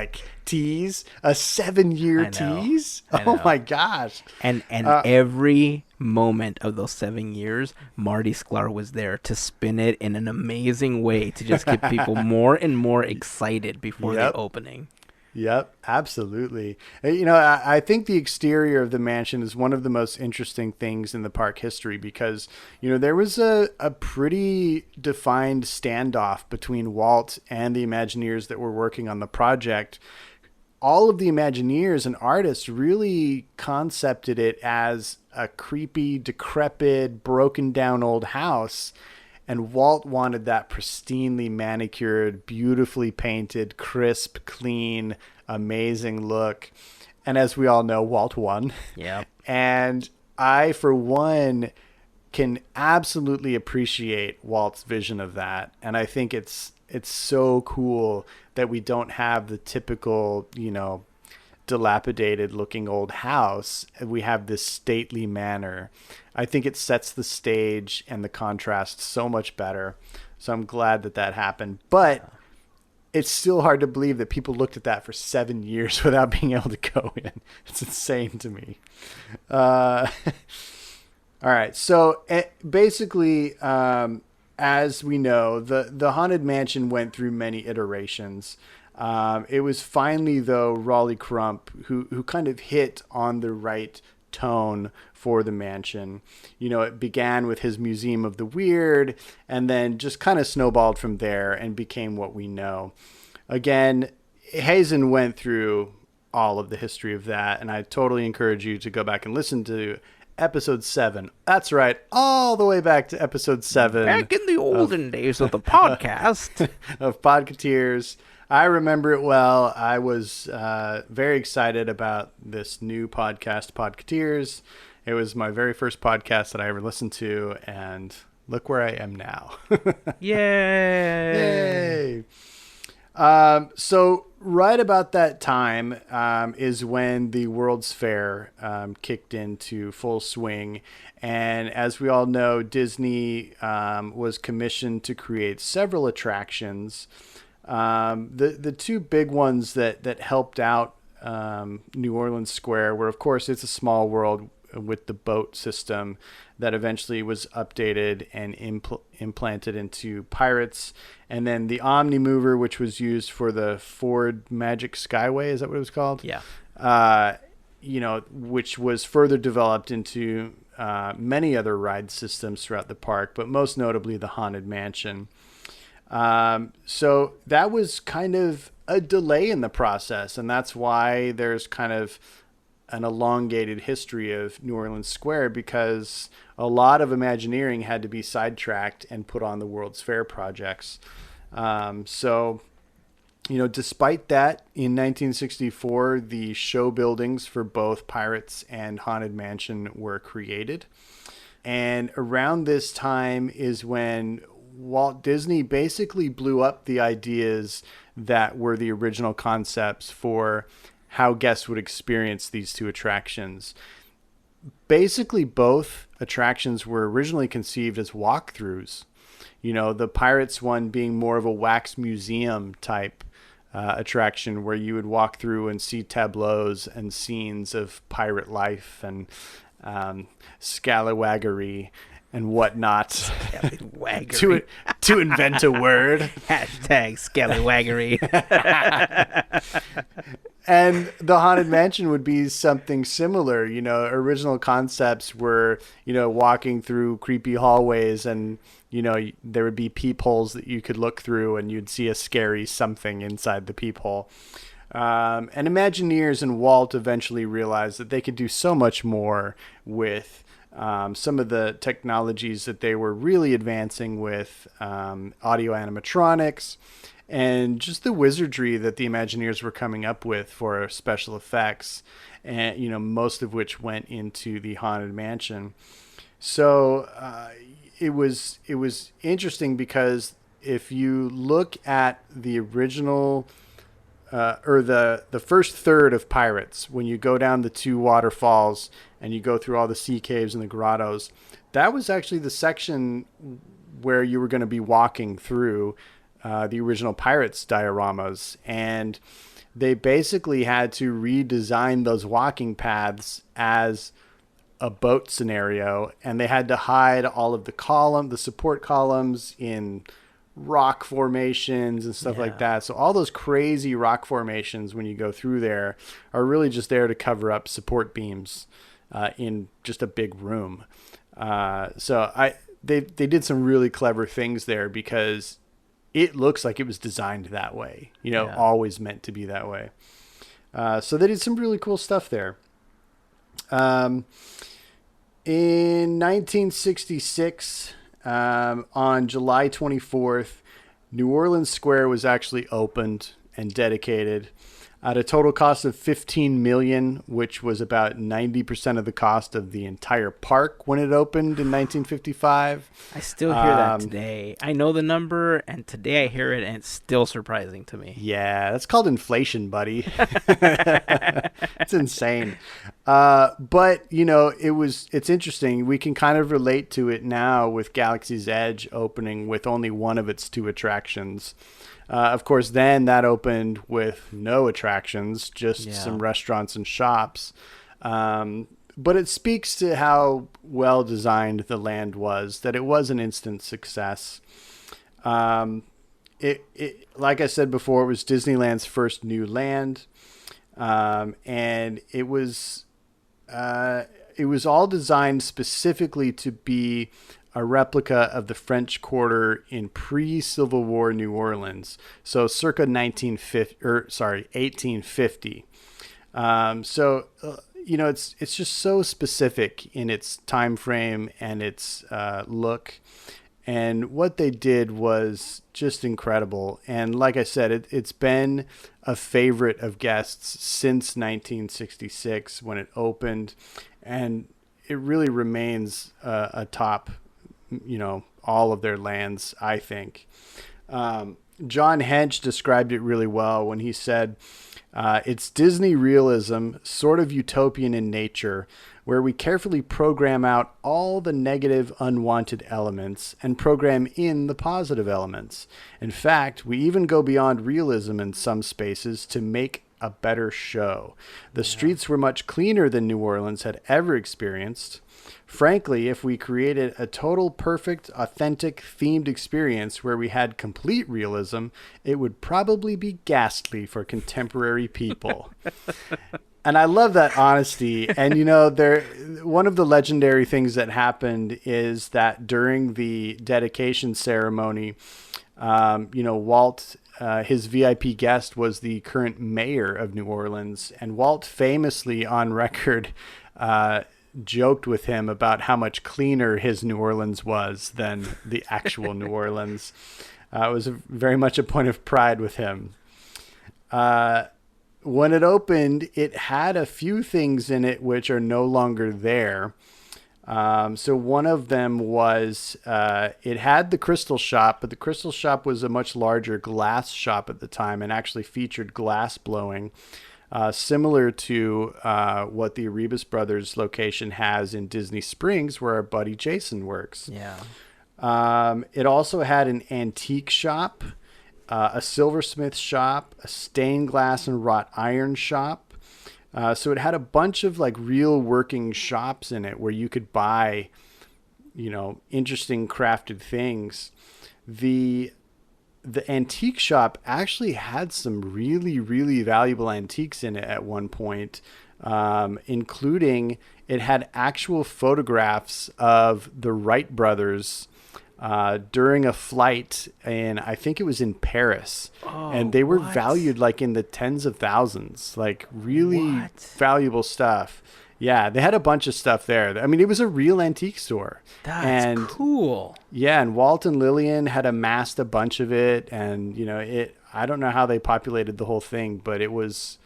tease? A 7-year tease? Oh my gosh. And every moment of those 7 years, Marty Sklar was there to spin it in an amazing way to just get people more and more excited before the opening. Yep, absolutely. I think the exterior of the mansion is one of the most interesting things in the park history because, there was a pretty defined standoff between Walt and the Imagineers that were working on the project. All of the Imagineers and artists really concepted it as a creepy, decrepit, broken down old house. And Walt wanted that pristinely manicured, beautifully painted, crisp, clean, amazing look. And as we all know, Walt won. Yeah. And I, for one, can absolutely appreciate Walt's vision of that. And I think it's so cool that we don't have the typical, dilapidated looking old house. We have this stately manner. I think it sets the stage and the contrast so much better. So I'm glad that happened. But it's still hard to believe that people looked at that for 7 years without being able to go in. It's insane to me. All right. So basically, as we know, the Haunted Mansion went through many iterations. It was finally, though, Raleigh Crump who kind of hit on the right tone for the mansion. It began with his Museum of the Weird and then just kind of snowballed from there and became what we know. Again, Hazen went through all of the history of that, and I totally encourage you to go back and listen to episode 7. That's right, all the way back to episode 7. Back in the olden days of the podcast. Of Podketeers. I remember it well. I was very excited about this new podcast, Podketeers. It was my very first podcast that I ever listened to, and look where I am now. Yay! Yay! So right about that time is when the World's Fair kicked into full swing. And as we all know, Disney was commissioned to create several attractions. The two big ones that helped out New Orleans Square were, of course, It's a Small World with the boat system that eventually was updated and implanted into Pirates. And then the Omni Mover, which was used for the Ford Magic Skyway. Is that what it was called? Yeah. Which was further developed into many other ride systems throughout the park, but most notably the Haunted Mansion. So that was kind of a delay in the process, and that's why there's kind of an elongated history of New Orleans Square, because a lot of Imagineering had to be sidetracked and put on the World's Fair projects. Despite that, in 1964, the show buildings for both Pirates and Haunted Mansion were created. And around this time is when Walt Disney basically blew up the ideas that were the original concepts for how guests would experience these two attractions. Basically, both attractions were originally conceived as walkthroughs. The Pirates one being more of a wax museum type attraction where you would walk through and see tableaus and scenes of pirate life and scallywaggery and whatnot. to invent a word. Hashtag scallywaggery. And the Haunted Mansion would be something similar. Original concepts were, walking through creepy hallways and, there would be peepholes that you could look through and you'd see a scary something inside the peephole. And Imagineers and Walt eventually realized that they could do so much more with some of the technologies that they were really advancing with audio animatronics and just the wizardry that the Imagineers were coming up with for special effects, and most of which went into the Haunted Mansion. So it was interesting because if you look at the original or the first third of Pirates, when you go down the two waterfalls and you go through all the sea caves and the grottos, that was actually the section where you were going to be walking through the original Pirates dioramas. And they basically had to redesign those walking paths as a boat scenario, and they had to hide all of the support columns in rock formations and stuff like that. So all those crazy rock formations when you go through there are really just there to cover up support beams in just a big room. They did some really clever things there because it looks like it was designed that way, always meant to be that way. So they did some really cool stuff there. In 1966, on July 24th, New Orleans Square was actually opened and dedicated at a total cost of $15 million, which was about 90% of the cost of the entire park when it opened in 1955. I still hear that today. I know the number, and today I hear it, and it's still surprising to me. Yeah, that's called inflation, buddy. It's insane. But, it's interesting. We can kind of relate to it now with Galaxy's Edge opening with only one of its 2 attractions. Of course, then that opened with no attractions, just some restaurants and shops. But it speaks to how well designed the land was, that it was an instant success. It like I said before, it was Disneyland's first new land. And it was all designed specifically to be a replica of the French Quarter in pre-Civil War New Orleans, so circa 1850. It's just so specific in its time frame and its look, and what they did was just incredible. And like I said, it's been a favorite of guests since 1966 when it opened, and it really remains a top. All of their lands, I think. John Hench described it really well when he said, it's Disney realism, sort of utopian in nature, where we carefully program out all the negative, unwanted elements and program in the positive elements. In fact, we even go beyond realism in some spaces to make a better show. The streets were much cleaner than New Orleans had ever experienced. Frankly, if we created a total, perfect, authentic, themed experience where we had complete realism, it would probably be ghastly for contemporary people. And I love that honesty. And, one of the legendary things that happened is that during the dedication ceremony, Walt, his VIP guest was the current mayor of New Orleans. And Walt famously on record, joked with him about how much cleaner his New Orleans was than the actual New Orleans. It was very much a point of pride with him. When it opened, it had a few things in it which are no longer there. So one of them was it had the Crystal Shop, but the Crystal Shop was a much larger glass shop at the time and actually featured glass blowing. Similar to what the Erebus Brothers location has in Disney Springs, where our buddy Jason works. Yeah. It also had an antique shop, a silversmith shop, a stained glass and wrought iron shop. So it had a bunch of real working shops in it where you could buy, interesting crafted things. The antique shop actually had some really, really valuable antiques in it at one point, including it had actual photographs of the Wright brothers during a flight, and I think it was in Paris. And they were valued in the tens of thousands, really valuable stuff. Yeah, they had a bunch of stuff there. I mean, it was a real antique store. That's cool. Yeah, and Walt and Lillian had amassed a bunch of it, and I don't know how they populated the whole thing, but it was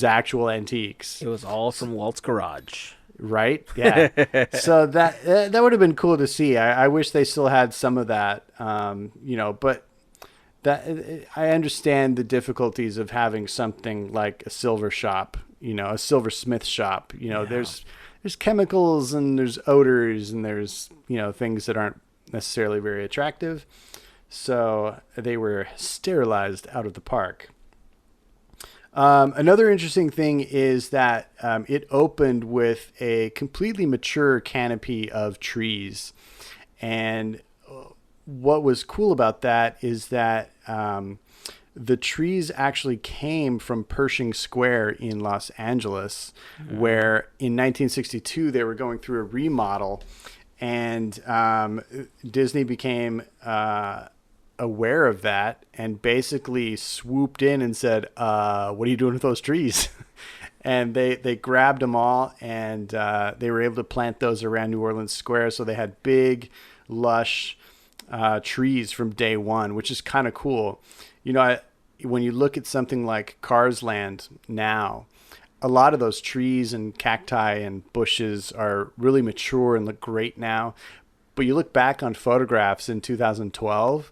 actual antiques. It was all from Walt's garage. Right? Yeah. So that would have been cool to see. I wish they still had some of that, but that I understand the difficulties of having something like a silver shop, a silversmith shop. There's chemicals and there's odors and there's, things that aren't necessarily very attractive. So they were sterilized out of the park. Another interesting thing is that it opened with a completely mature canopy of trees. And what was cool about that is that the trees actually came from Pershing Square in Los Angeles, where in 1962 they were going through a remodel, and Disney became aware of that and basically swooped in and said, what are you doing with those trees? And they grabbed them all, and they were able to plant those around New Orleans Square. So they had big, lush trees from day one, which is kind of cool. You know, when you look at something like Cars Land now, a lot of those trees and cacti and bushes are really mature and look great now. But you look back on photographs in 2012,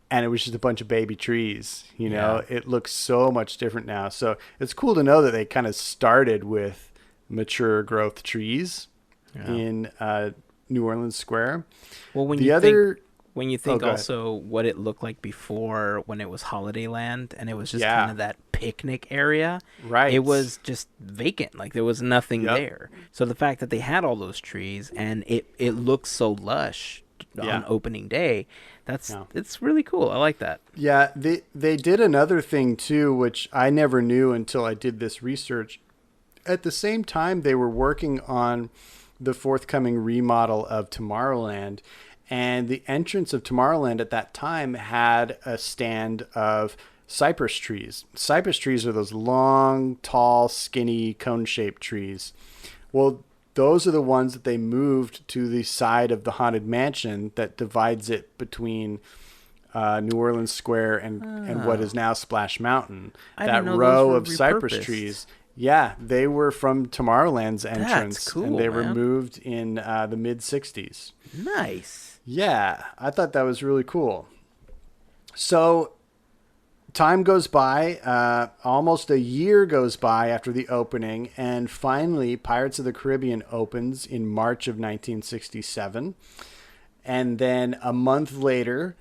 and it was just a bunch of baby trees. You know, it looks so much different now. So it's cool to know that they kind of started with mature growth trees in New Orleans Square. Well, when you think also what it looked like before, when it was Holidayland and it was just kind of that picnic area, right? It was just vacant, like there was nothing there. So the fact that they had all those trees and it looks so lush on opening day, it's really cool. I like that. Yeah, they did another thing too, which I never knew until I did this research. At the same time, they were working on the forthcoming remodel of Tomorrowland. And the entrance of Tomorrowland at that time had a stand of cypress trees. Cypress trees are those long, tall, skinny, cone-shaped trees. Well, those are the ones that they moved to the side of the Haunted Mansion that divides it between New Orleans Square and what is now Splash Mountain. That row of cypress trees. Yeah, they were from Tomorrowland's entrance. That's cool, and they were moved in the mid-'60s. Nice. Yeah, I thought that was really cool. So time goes by, almost a year goes by after the opening, and finally Pirates of the Caribbean opens in March of 1967. And then a month later,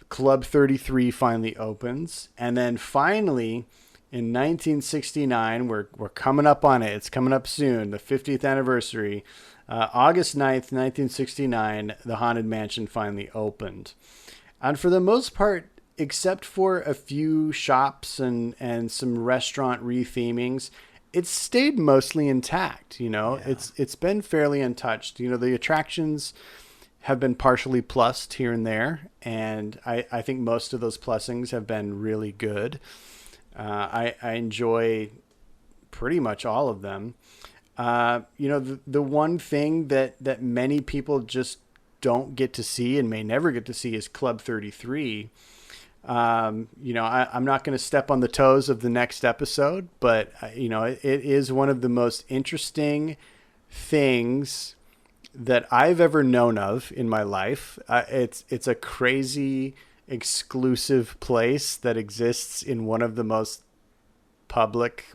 Club 33 finally opens. And then finally, in 1969, we're coming up on it. It's coming up soon, the 50th anniversary. August 9th, 1969, the Haunted Mansion finally opened. And for the most part, except for a few shops and some restaurant rethemings, it's stayed mostly intact. You know, it's been fairly untouched. You know, the attractions have been partially plussed here and there, and I think most of those plussings have been really good. I enjoy pretty much all of them. You know, the one thing that many people just don't get to see and may never get to see is Club 33. You know, I'm not going to step on the toes of the next episode, but, you know, it is one of the most interesting things that I've ever known of in my life. It's a crazy, exclusive place that exists in one of the most public,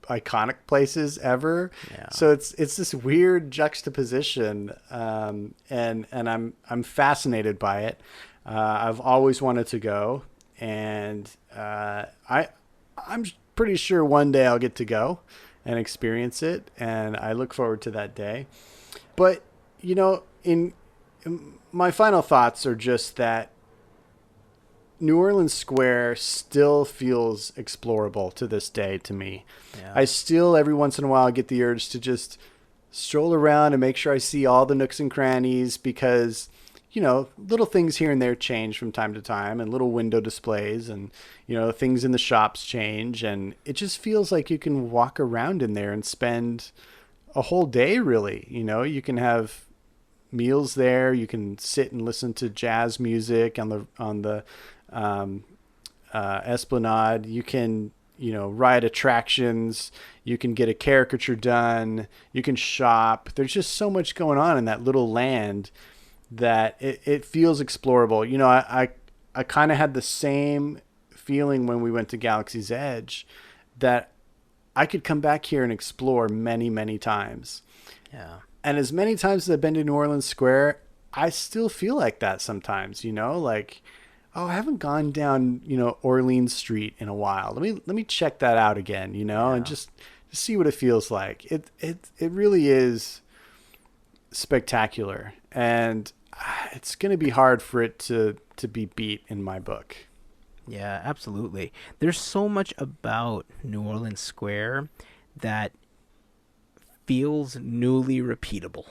iconic places ever. So it's this weird juxtaposition, and I'm fascinated by it. I've always wanted to go, and I'm pretty sure one day I'll get to go and experience it, and I look forward to that day. But you know, in my final thoughts are just that New Orleans Square still feels explorable to this day to me. I still, every once in a while, get the urge to just stroll around and make sure I see all the nooks and crannies because, you know, little things here and there change from time to time, and little window displays and, you know, things in the shops change. And it just feels like you can walk around in there and spend a whole day, really. You know, you can have meals there. You can sit and listen to jazz music on the Esplanade. You can, you know, ride attractions. You can get a caricature done. You can shop. There's just so much going on in that little land that it feels explorable. You know, I kind of had the same feeling when we went to Galaxy's Edge, that I could come back here and explore many, many times. Yeah. And as many times as I've been to New Orleans Square, I still feel like that sometimes, you know, like, oh, I haven't gone down, you know, Orleans Street in a while. Let me check that out again, you know, and just see what it feels like. It really is spectacular. And it's going to be hard for it to be beat in my book. Yeah, absolutely. There's so much about New Orleans Square that feels newly repeatable.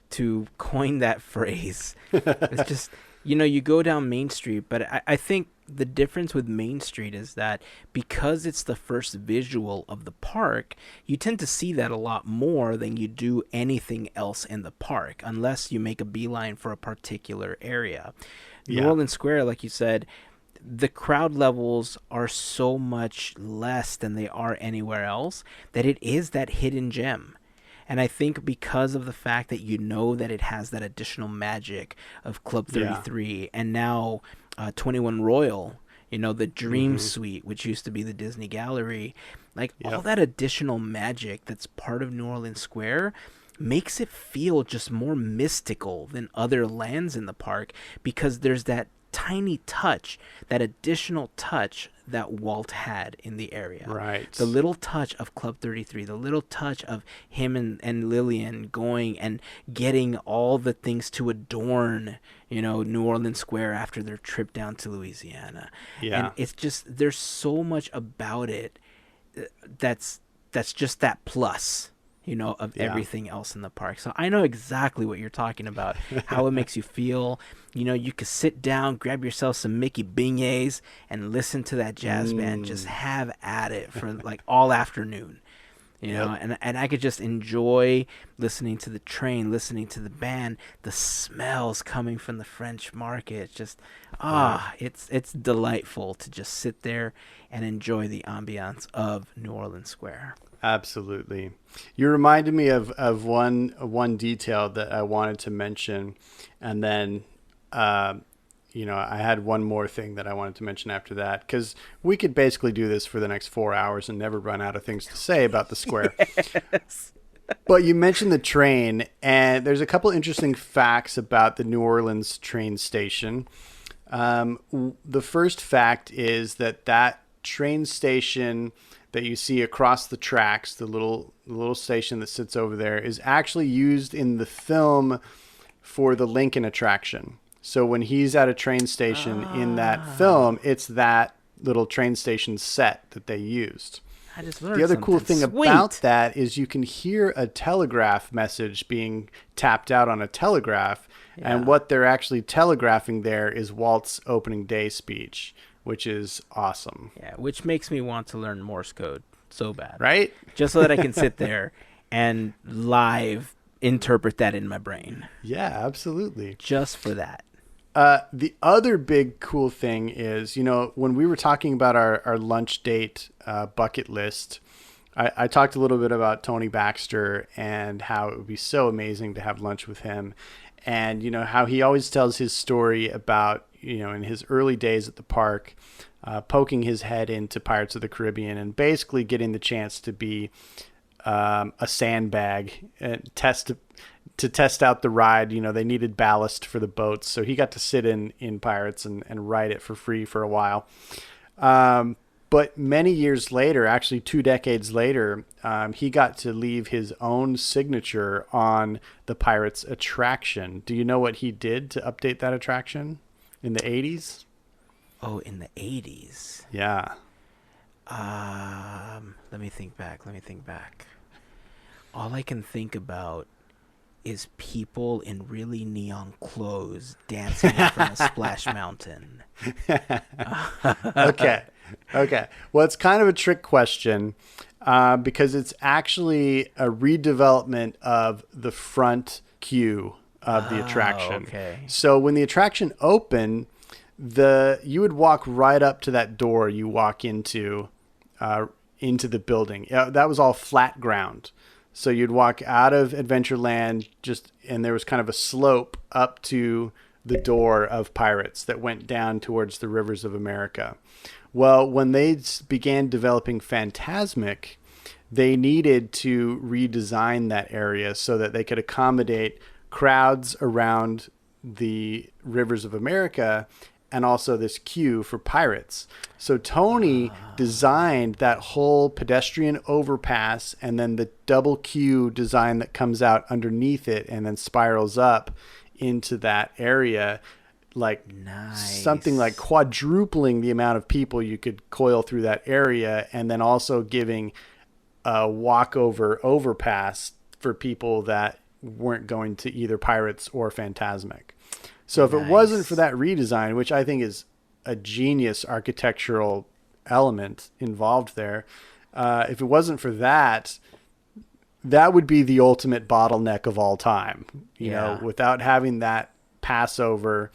To coin that phrase. It's just, you go down Main Street, but I think the difference with Main Street is that because it's the first visual of the park, you tend to see that a lot more than you do anything else in the park, unless you make a beeline for a particular area. New Orleans Square, like you said, the crowd levels are so much less than they are anywhere else that it is that hidden gem. And I think because of the fact that that it has that additional magic of Club 33 and now 21 Royal, the Dream Suite, which used to be the Disney Gallery, all that additional magic that's part of New Orleans Square makes it feel just more mystical than other lands in the park, because there's that tiny touch, that additional touch that Walt had in the area. Right. The little touch of Club 33, the little touch of him and Lillian going and getting all the things to adorn, New Orleans Square after their trip down to Louisiana. Yeah. And it's just, there's so much about it that's just that plus, of everything else in the park. So I know exactly what you're talking about, how it makes you feel. You could sit down, grab yourself some Mickey beignets, and listen to that jazz band just have at it for all afternoon. And I could just enjoy listening to the train, listening to the band, the smells coming from the French market. Just it's delightful to just sit there and enjoy the ambiance of New Orleans Square. Absolutely. You reminded me of one detail that I wanted to mention, and then I had one more thing that I wanted to mention after that, because we could basically do this for the next 4 hours and never run out of things to say about the square. Yes. But you mentioned the train, and there's a couple interesting facts about the New Orleans train station. The first fact is that train station that you see across the tracks, the little station that sits over there, is actually used in the film for the Lincoln attraction. So when he's at a train station in that film, it's that little train station set that they used. I just learned the other cool thing Sweet. About that is you can hear a telegraph message being tapped out on a telegraph, and what they're actually telegraphing there is Walt's opening day speech, which is awesome. Yeah, which makes me want to learn Morse code so bad. Right? Just so that I can sit there and live interpret that in my brain. Yeah, absolutely. Just for that. The other big cool thing is, when we were talking about our lunch date bucket list, I talked a little bit about Tony Baxter and how it would be so amazing to have lunch with him. And, how he always tells his story about, in his early days at the park, poking his head into Pirates of the Caribbean and basically getting the chance to be a sandbag and to test out the ride. They needed ballast for the boats, so he got to sit in Pirates and ride it for free for a while. But many years later, actually 2 decades later, he got to leave his own signature on the Pirates attraction. Do you know what he did to update that attraction in the 80s? Oh, in the 80s? Yeah. Let me think back. All I can think about is people in really neon clothes dancing in front of Splash Mountain. Okay. Well, it's kind of a trick question because it's actually a redevelopment of the front queue of the attraction. Okay. So when the attraction opened, you would walk right up to that door you walk into the building. That was all flat ground. So you'd walk out of Adventureland and there was kind of a slope up to the door of Pirates that went down towards the rivers of America. Well, when they began developing Fantasmic, they needed to redesign that area so that they could accommodate crowds around the rivers of America and also this queue for pirates. So Tony designed that whole pedestrian overpass and then the double queue design that comes out underneath it and then spirals up into that area, like something like quadrupling the amount of people you could coil through that area, and then also giving a walkover overpass for people that weren't going to either Pirates or Phantasmic. So if it wasn't for that redesign, which I think is a genius architectural element involved there, if it wasn't for that, that would be the ultimate bottleneck of all time. You know, without having that passover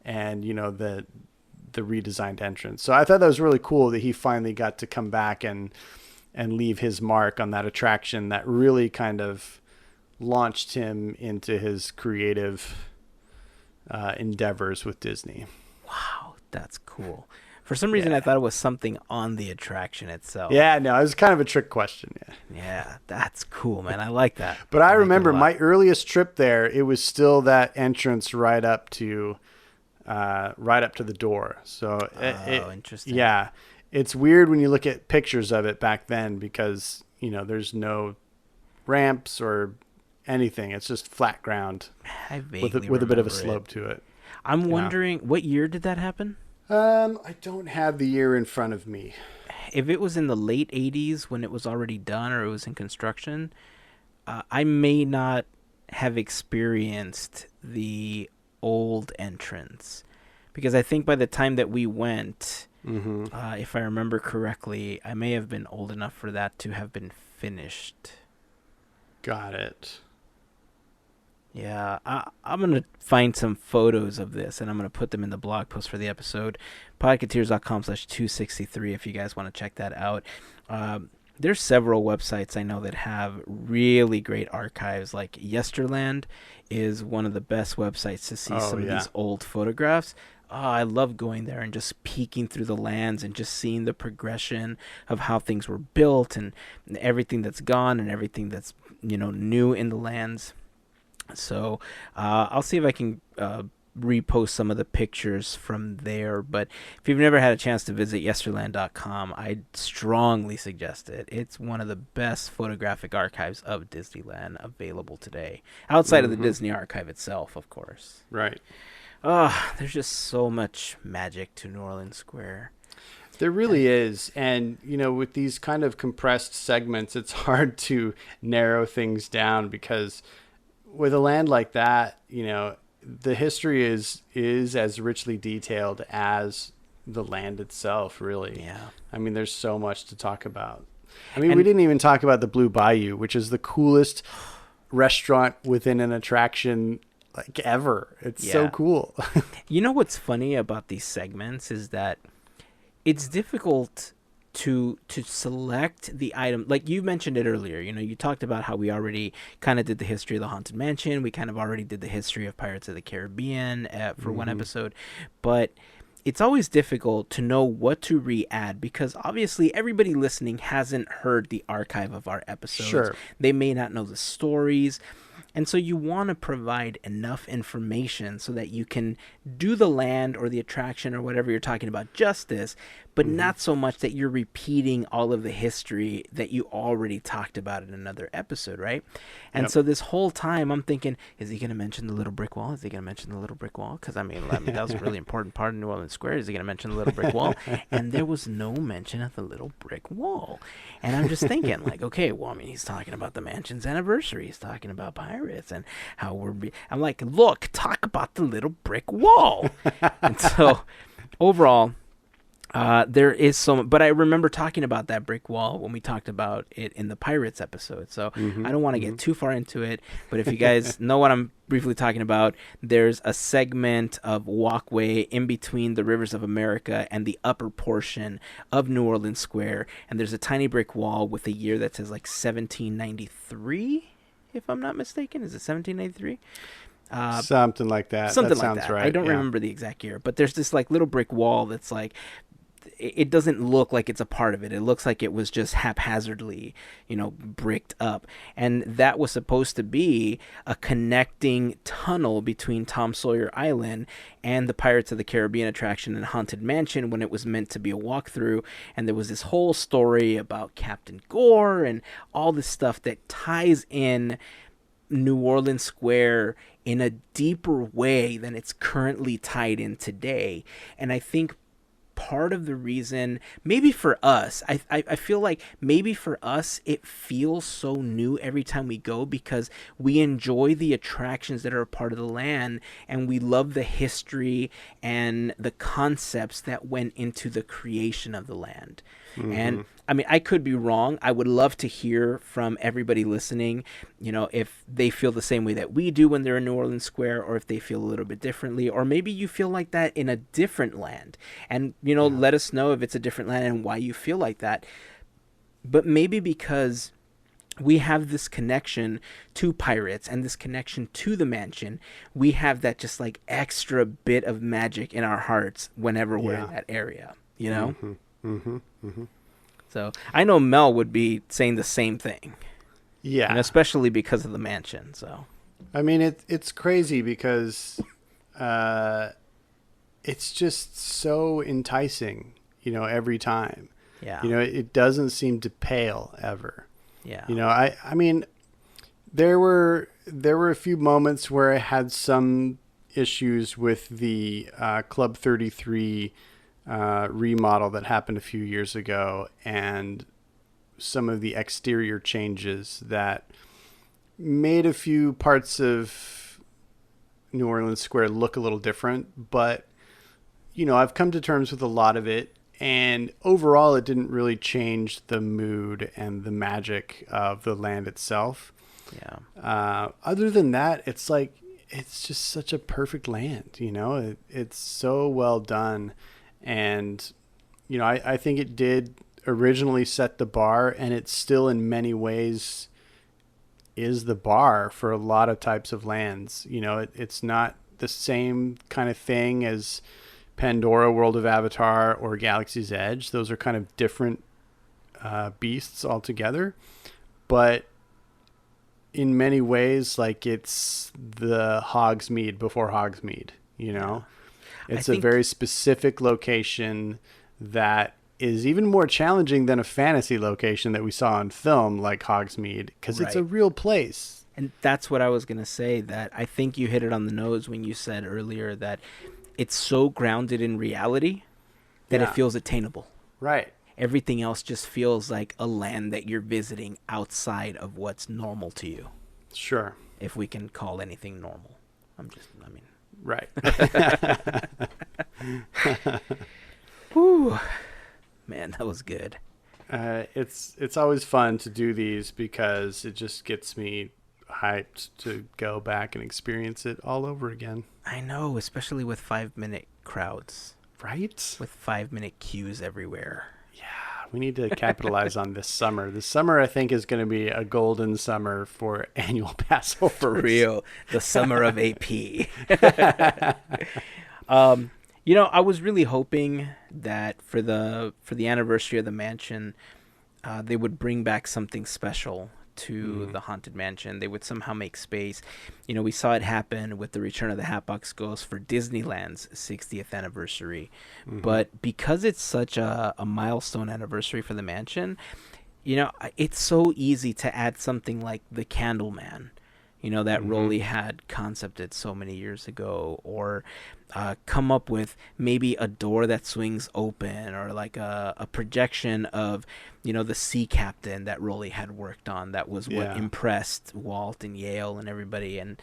and, you know, the redesigned entrance. So I thought that was really cool that he finally got to come back and leave his mark on that attraction that really kind of launched him into his creative endeavors with Disney. Wow, that's cool. For some reason, I thought it was something on the attraction itself. Yeah, no, it was kind of a trick question. Yeah, that's cool, man. I like that. But I remember my earliest trip there, it was still that entrance right up to the door. So interesting. Yeah, it's weird when you look at pictures of it back then because, you know, there's no ramps or anything. It's just flat ground with a bit of a slope to it. I'm wondering, what year did that happen? I don't have the year in front of me. If it was in the late 80s when it was already done or it was in construction, I may not have experienced the old entrance. Because I think by the time that we went, if I remember correctly, I may have been old enough for that to have been finished. Got it. Yeah, I'm going to find some photos of this, and I'm going to put them in the blog post for the episode, podketeers.com/263, if you guys want to check that out. There's several websites I know that have really great archives, like Yesterland is one of the best websites to see some of these old photographs. I love going there and just peeking through the lands and just seeing the progression of how things were built and everything that's gone and everything that's, you know, new in the lands. So I'll see if I can repost some of the pictures from there. But if you've never had a chance to visit yesterland.com, I strongly suggest it. It's one of the best photographic archives of Disneyland available today, outside of the Disney Archive itself, of course. Right. There's just so much magic to New Orleans Square. There really is. And, you know, with these kind of compressed segments, it's hard to narrow things down because with a land like that, you know, the history is as richly detailed as the land itself, really. Yeah. I mean, there's so much to talk about. I mean, we didn't even talk about the Blue Bayou, which is the coolest restaurant within an attraction like ever. It's so cool. You know what's funny about these segments is that it's difficult to select the item. Like you mentioned it earlier, you know, you talked about how we already kind of did the history of the Haunted Mansion. We kind of already did the history of Pirates of the Caribbean for one episode. But it's always difficult to know what to re-add because obviously everybody listening hasn't heard the archive of our episodes. Sure. They may not know the stories. And so you want to provide enough information so that you can do the land or the attraction or whatever you're talking about justice, but not so much that you're repeating all of the history that you already talked about in another episode, right? And so this whole time I'm thinking, is he going to mention the little brick wall? Is he going to mention the little brick wall? Because, I mean, that was a really important part of New Orleans Square. Is he going to mention the little brick wall? And there was no mention of the little brick wall. And I'm just thinking, like, okay, well, I mean, he's talking about the mansion's anniversary. He's talking about pirates and how I'm like, look, talk about the little brick wall. And so overall, there is so much, but I remember talking about that brick wall when we talked about it in the Pirates episode. So I don't want to get too far into it, but if you guys know what I'm briefly talking about, there's a segment of walkway in between the Rivers of America and the upper portion of New Orleans Square. And there's a tiny brick wall with a year that says like 1793, if I'm not mistaken. Is it 1793? Something like that. Something that sounds like that. Right. I don't remember the exact year, but there's this like little brick wall that's like, it doesn't look like it's a part of it. It looks like it was just haphazardly, bricked up. And that was supposed to be a connecting tunnel between Tom Sawyer Island and the Pirates of the Caribbean attraction and Haunted Mansion, when it was meant to be a walkthrough. And there was this whole story about Captain Gore and all this stuff that ties in New Orleans Square in a deeper way than it's currently tied in today. And I think part of the reason, maybe for us, I feel like maybe for us it feels so new every time we go, because we enjoy the attractions that are a part of the land, and we love the history and the concepts that went into the creation of the land. And I mean, I could be wrong. I would love to hear from everybody listening, if they feel the same way that we do when they're in New Orleans Square, or if they feel a little bit differently, or maybe you feel like that in a different land. And, let us know if it's a different land and why you feel like that. But maybe because we have this connection to pirates and this connection to the mansion, we have that just like extra bit of magic in our hearts whenever we're in that area, So I know Mel would be saying the same thing. Yeah. And especially because of the mansion. So, I mean, it's crazy because it's just so enticing, every time. Yeah. It doesn't seem to pale ever. Yeah. I mean, there were a few moments where I had some issues with the Club 33 remodel that happened a few years ago, and some of the exterior changes that made a few parts of New Orleans Square look a little different. But, I've come to terms with a lot of it, and overall it didn't really change the mood and the magic of the land itself. Yeah. Other than that, it's just such a perfect land, it's so well done. And, I think it did originally set the bar, and it still in many ways is the bar for a lot of types of lands. It's not the same kind of thing as Pandora, World of Avatar, or Galaxy's Edge. Those are kind of different beasts altogether. But in many ways, it's the Hogsmeade before Hogsmeade, Yeah. It's a very specific location that is even more challenging than a fantasy location that we saw on film like Hogsmeade, because it's a real place. And that's what I was going to say, that I think you hit it on the nose when you said earlier that it's so grounded in reality that it feels attainable. Right. Everything else just feels like a land that you're visiting outside of what's normal to you. Sure. If we can call anything normal. Right. Whew. Man, that was good. It's always fun to do these because it just gets me hyped to go back and experience it all over again. I know, especially with 5-minute crowds. Right? With 5-minute queues everywhere. Yeah, we need to capitalize on this summer. This summer, I think, is going to be a golden summer for annual pass holders. For real. The summer of AP. I was really hoping that for the anniversary of the mansion, they would bring back something special to the Haunted Mansion. They would somehow make space. We saw it happen with the Return of the Hatbox Ghost for Disneyland's 60th anniversary. But because it's such a milestone anniversary for the mansion, it's so easy to add something like the Candleman, that Rowley had concepted so many years ago, or come up with maybe a door that swings open, or like a projection of, the sea captain that Rowley had worked on. That was what impressed Walt and Yale and everybody. And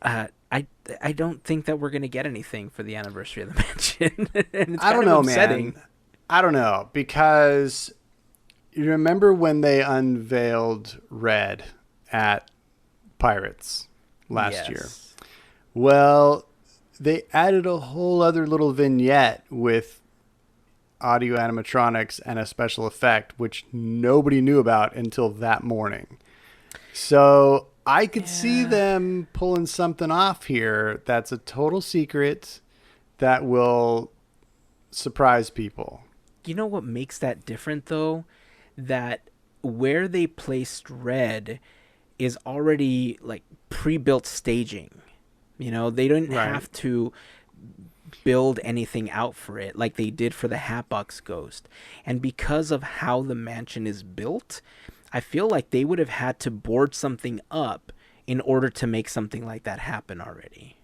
I don't think that we're going to get anything for the anniversary of the mansion. And it's I don't know, upsetting. man. I don't know, because you remember when they unveiled Red at Pirates last year? Well, they added a whole other little vignette with audio animatronics and a special effect, which nobody knew about until that morning. So I could see them pulling something off here that's a total secret that will surprise people. you know what makes that different though? That where they placed Red is already like pre-built staging. You know, they didn't have to build anything out for it like they did for the Hatbox Ghost. And because of how the mansion is built, I feel like they would have had to board something up in order to make something like that happen already.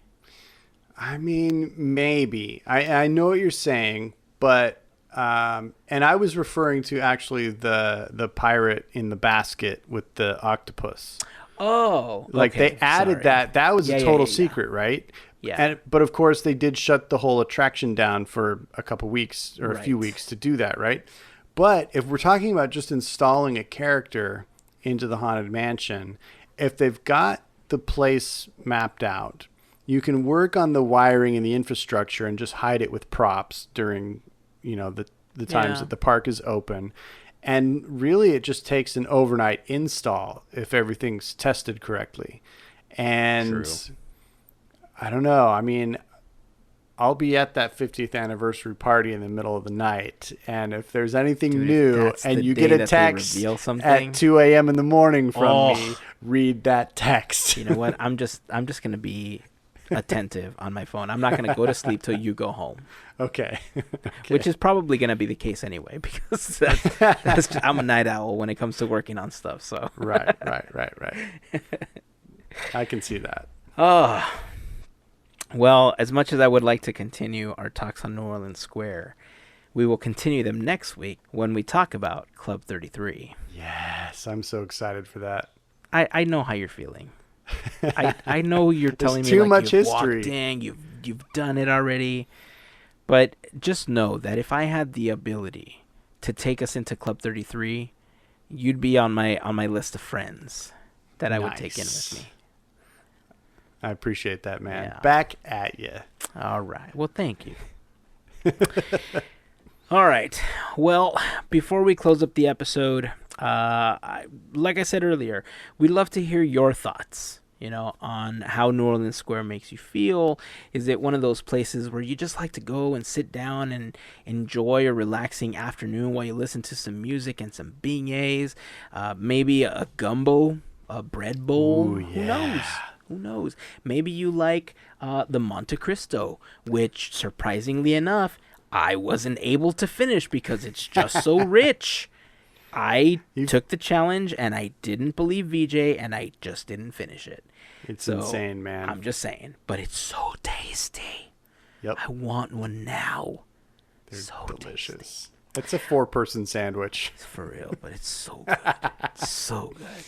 I mean, maybe. I know what you're saying, but and I was referring to actually the pirate in the basket with the octopus. Oh, like okay. They added that. That was a total secret, right? Yeah. But of course, they did shut the whole attraction down for a couple weeks or a few weeks to do that, right? But if we're talking about just installing a character into the Haunted Mansion, if they've got the place mapped out, you can work on the wiring and the infrastructure and just hide it with props during, the times that the park is open. And really, it just takes an overnight install if everything's tested correctly. And True. I don't know. I mean, I'll be at that 50th anniversary party in the middle of the night. And if there's anything new and you get a text at 2 a.m. in the morning from me, read that text. You know what? I'm just going to be attentive on my phone. I'm not going to go to sleep till you go home. Okay. Which is probably going to be the case anyway, because I'm a night owl when it comes to working on stuff. So Right. I can see that. Oh, well, as much as I would like to continue our talks on New Orleans Square, we will continue them next week when we talk about Club 33. Yes, I'm so excited for that. I know how you're feeling. I know you're telling me too like much you've history. walked in, you've done it already. But just know that if I had the ability to take us into Club 33, you'd be on my list of friends that I would take in with me. I appreciate that, man. Yeah. Back at you. All right. Well, thank you. All right. Well, before we close up the episode, like I said earlier, we'd love to hear your thoughts, on how New Orleans Square makes you feel. Is it one of those places where you just like to go and sit down and enjoy a relaxing afternoon while you listen to some music and some beignets, maybe a gumbo, a bread bowl? Ooh, yeah. Who knows? Maybe you like the Monte Cristo, which, surprisingly enough, I wasn't able to finish because it's just so rich. I took the challenge, and I didn't believe VJ, and I just didn't finish it. It's insane, man. I'm just saying. But it's so tasty. Yep. I want one now. They're so delicious. Tasty. It's a 4-person sandwich. It's for real, but it's so good. It's so good.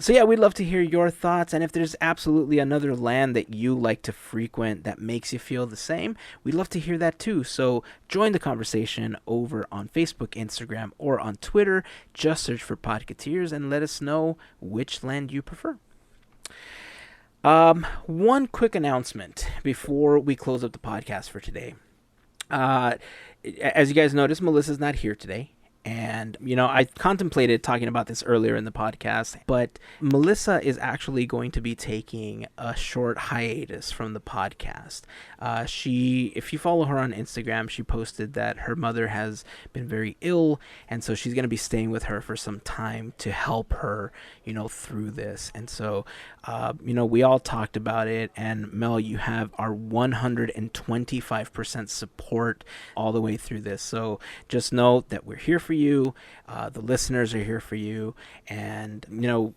So yeah, we'd love to hear your thoughts, and if there's absolutely another land that you like to frequent that makes you feel the same, we'd love to hear that too. So join the conversation over on Facebook, Instagram, or on Twitter. Just search for Podketeers and let us know which land you prefer. One quick announcement before we close up the podcast for today. As you guys noticed, Melissa's not here today. And, I contemplated talking about this earlier in the podcast, but Melissa is actually going to be taking a short hiatus from the podcast. If you follow her on Instagram, she posted that her mother has been very ill, and so she's going to be staying with her for some time to help her, through this. And so, we all talked about it, and Mel, you have our 125% support all the way through this. So just know that we're here for you. The listeners are here for you, and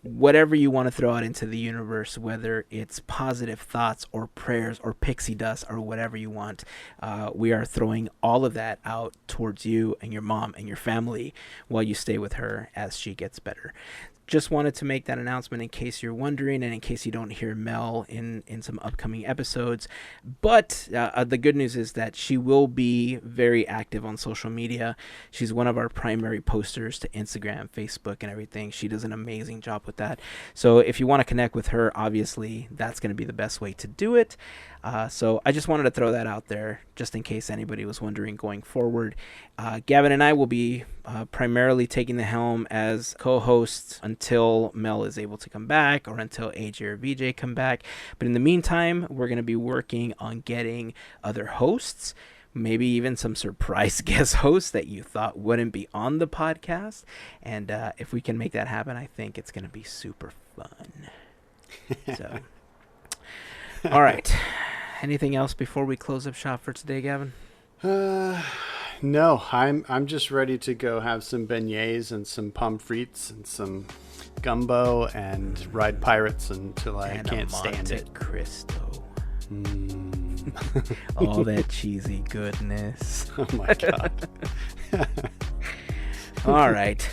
whatever you want to throw out into the universe, whether it's positive thoughts or prayers or pixie dust or whatever you want, we are throwing all of that out towards you and your mom and your family while you stay with her as she gets better. Just wanted to make that announcement in case you're wondering, and in case you don't hear Mel in some upcoming episodes. But the good news is that she will be very active on social media. She's one of our primary posters to Instagram, Facebook, and everything. She does an amazing job with that. So if you want to connect with her, obviously that's going to be the best way to do it. So I just wanted to throw that out there just in case anybody was wondering going forward. Gavin and I will be primarily taking the helm as co-hosts until Mel is able to come back or until AJ or VJ come back. But in the meantime, we're going to be working on getting other hosts. maybe even some surprise guest hosts that you thought wouldn't be on the podcast. And if we can make that happen, I think it's going to be super fun. So, all right. Anything else before we close up shop for today, Gavin? No, I'm just ready to go have some beignets and some pommes frites and some gumbo and ride pirates until I can't stand it. Cristo. All that cheesy goodness. Oh my God. All right.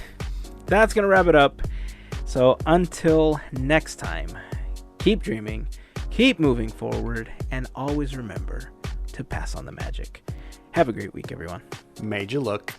That's going to wrap it up. So until next time, keep dreaming, keep moving forward, and always remember to pass on the magic. Have a great week, everyone. Made you look.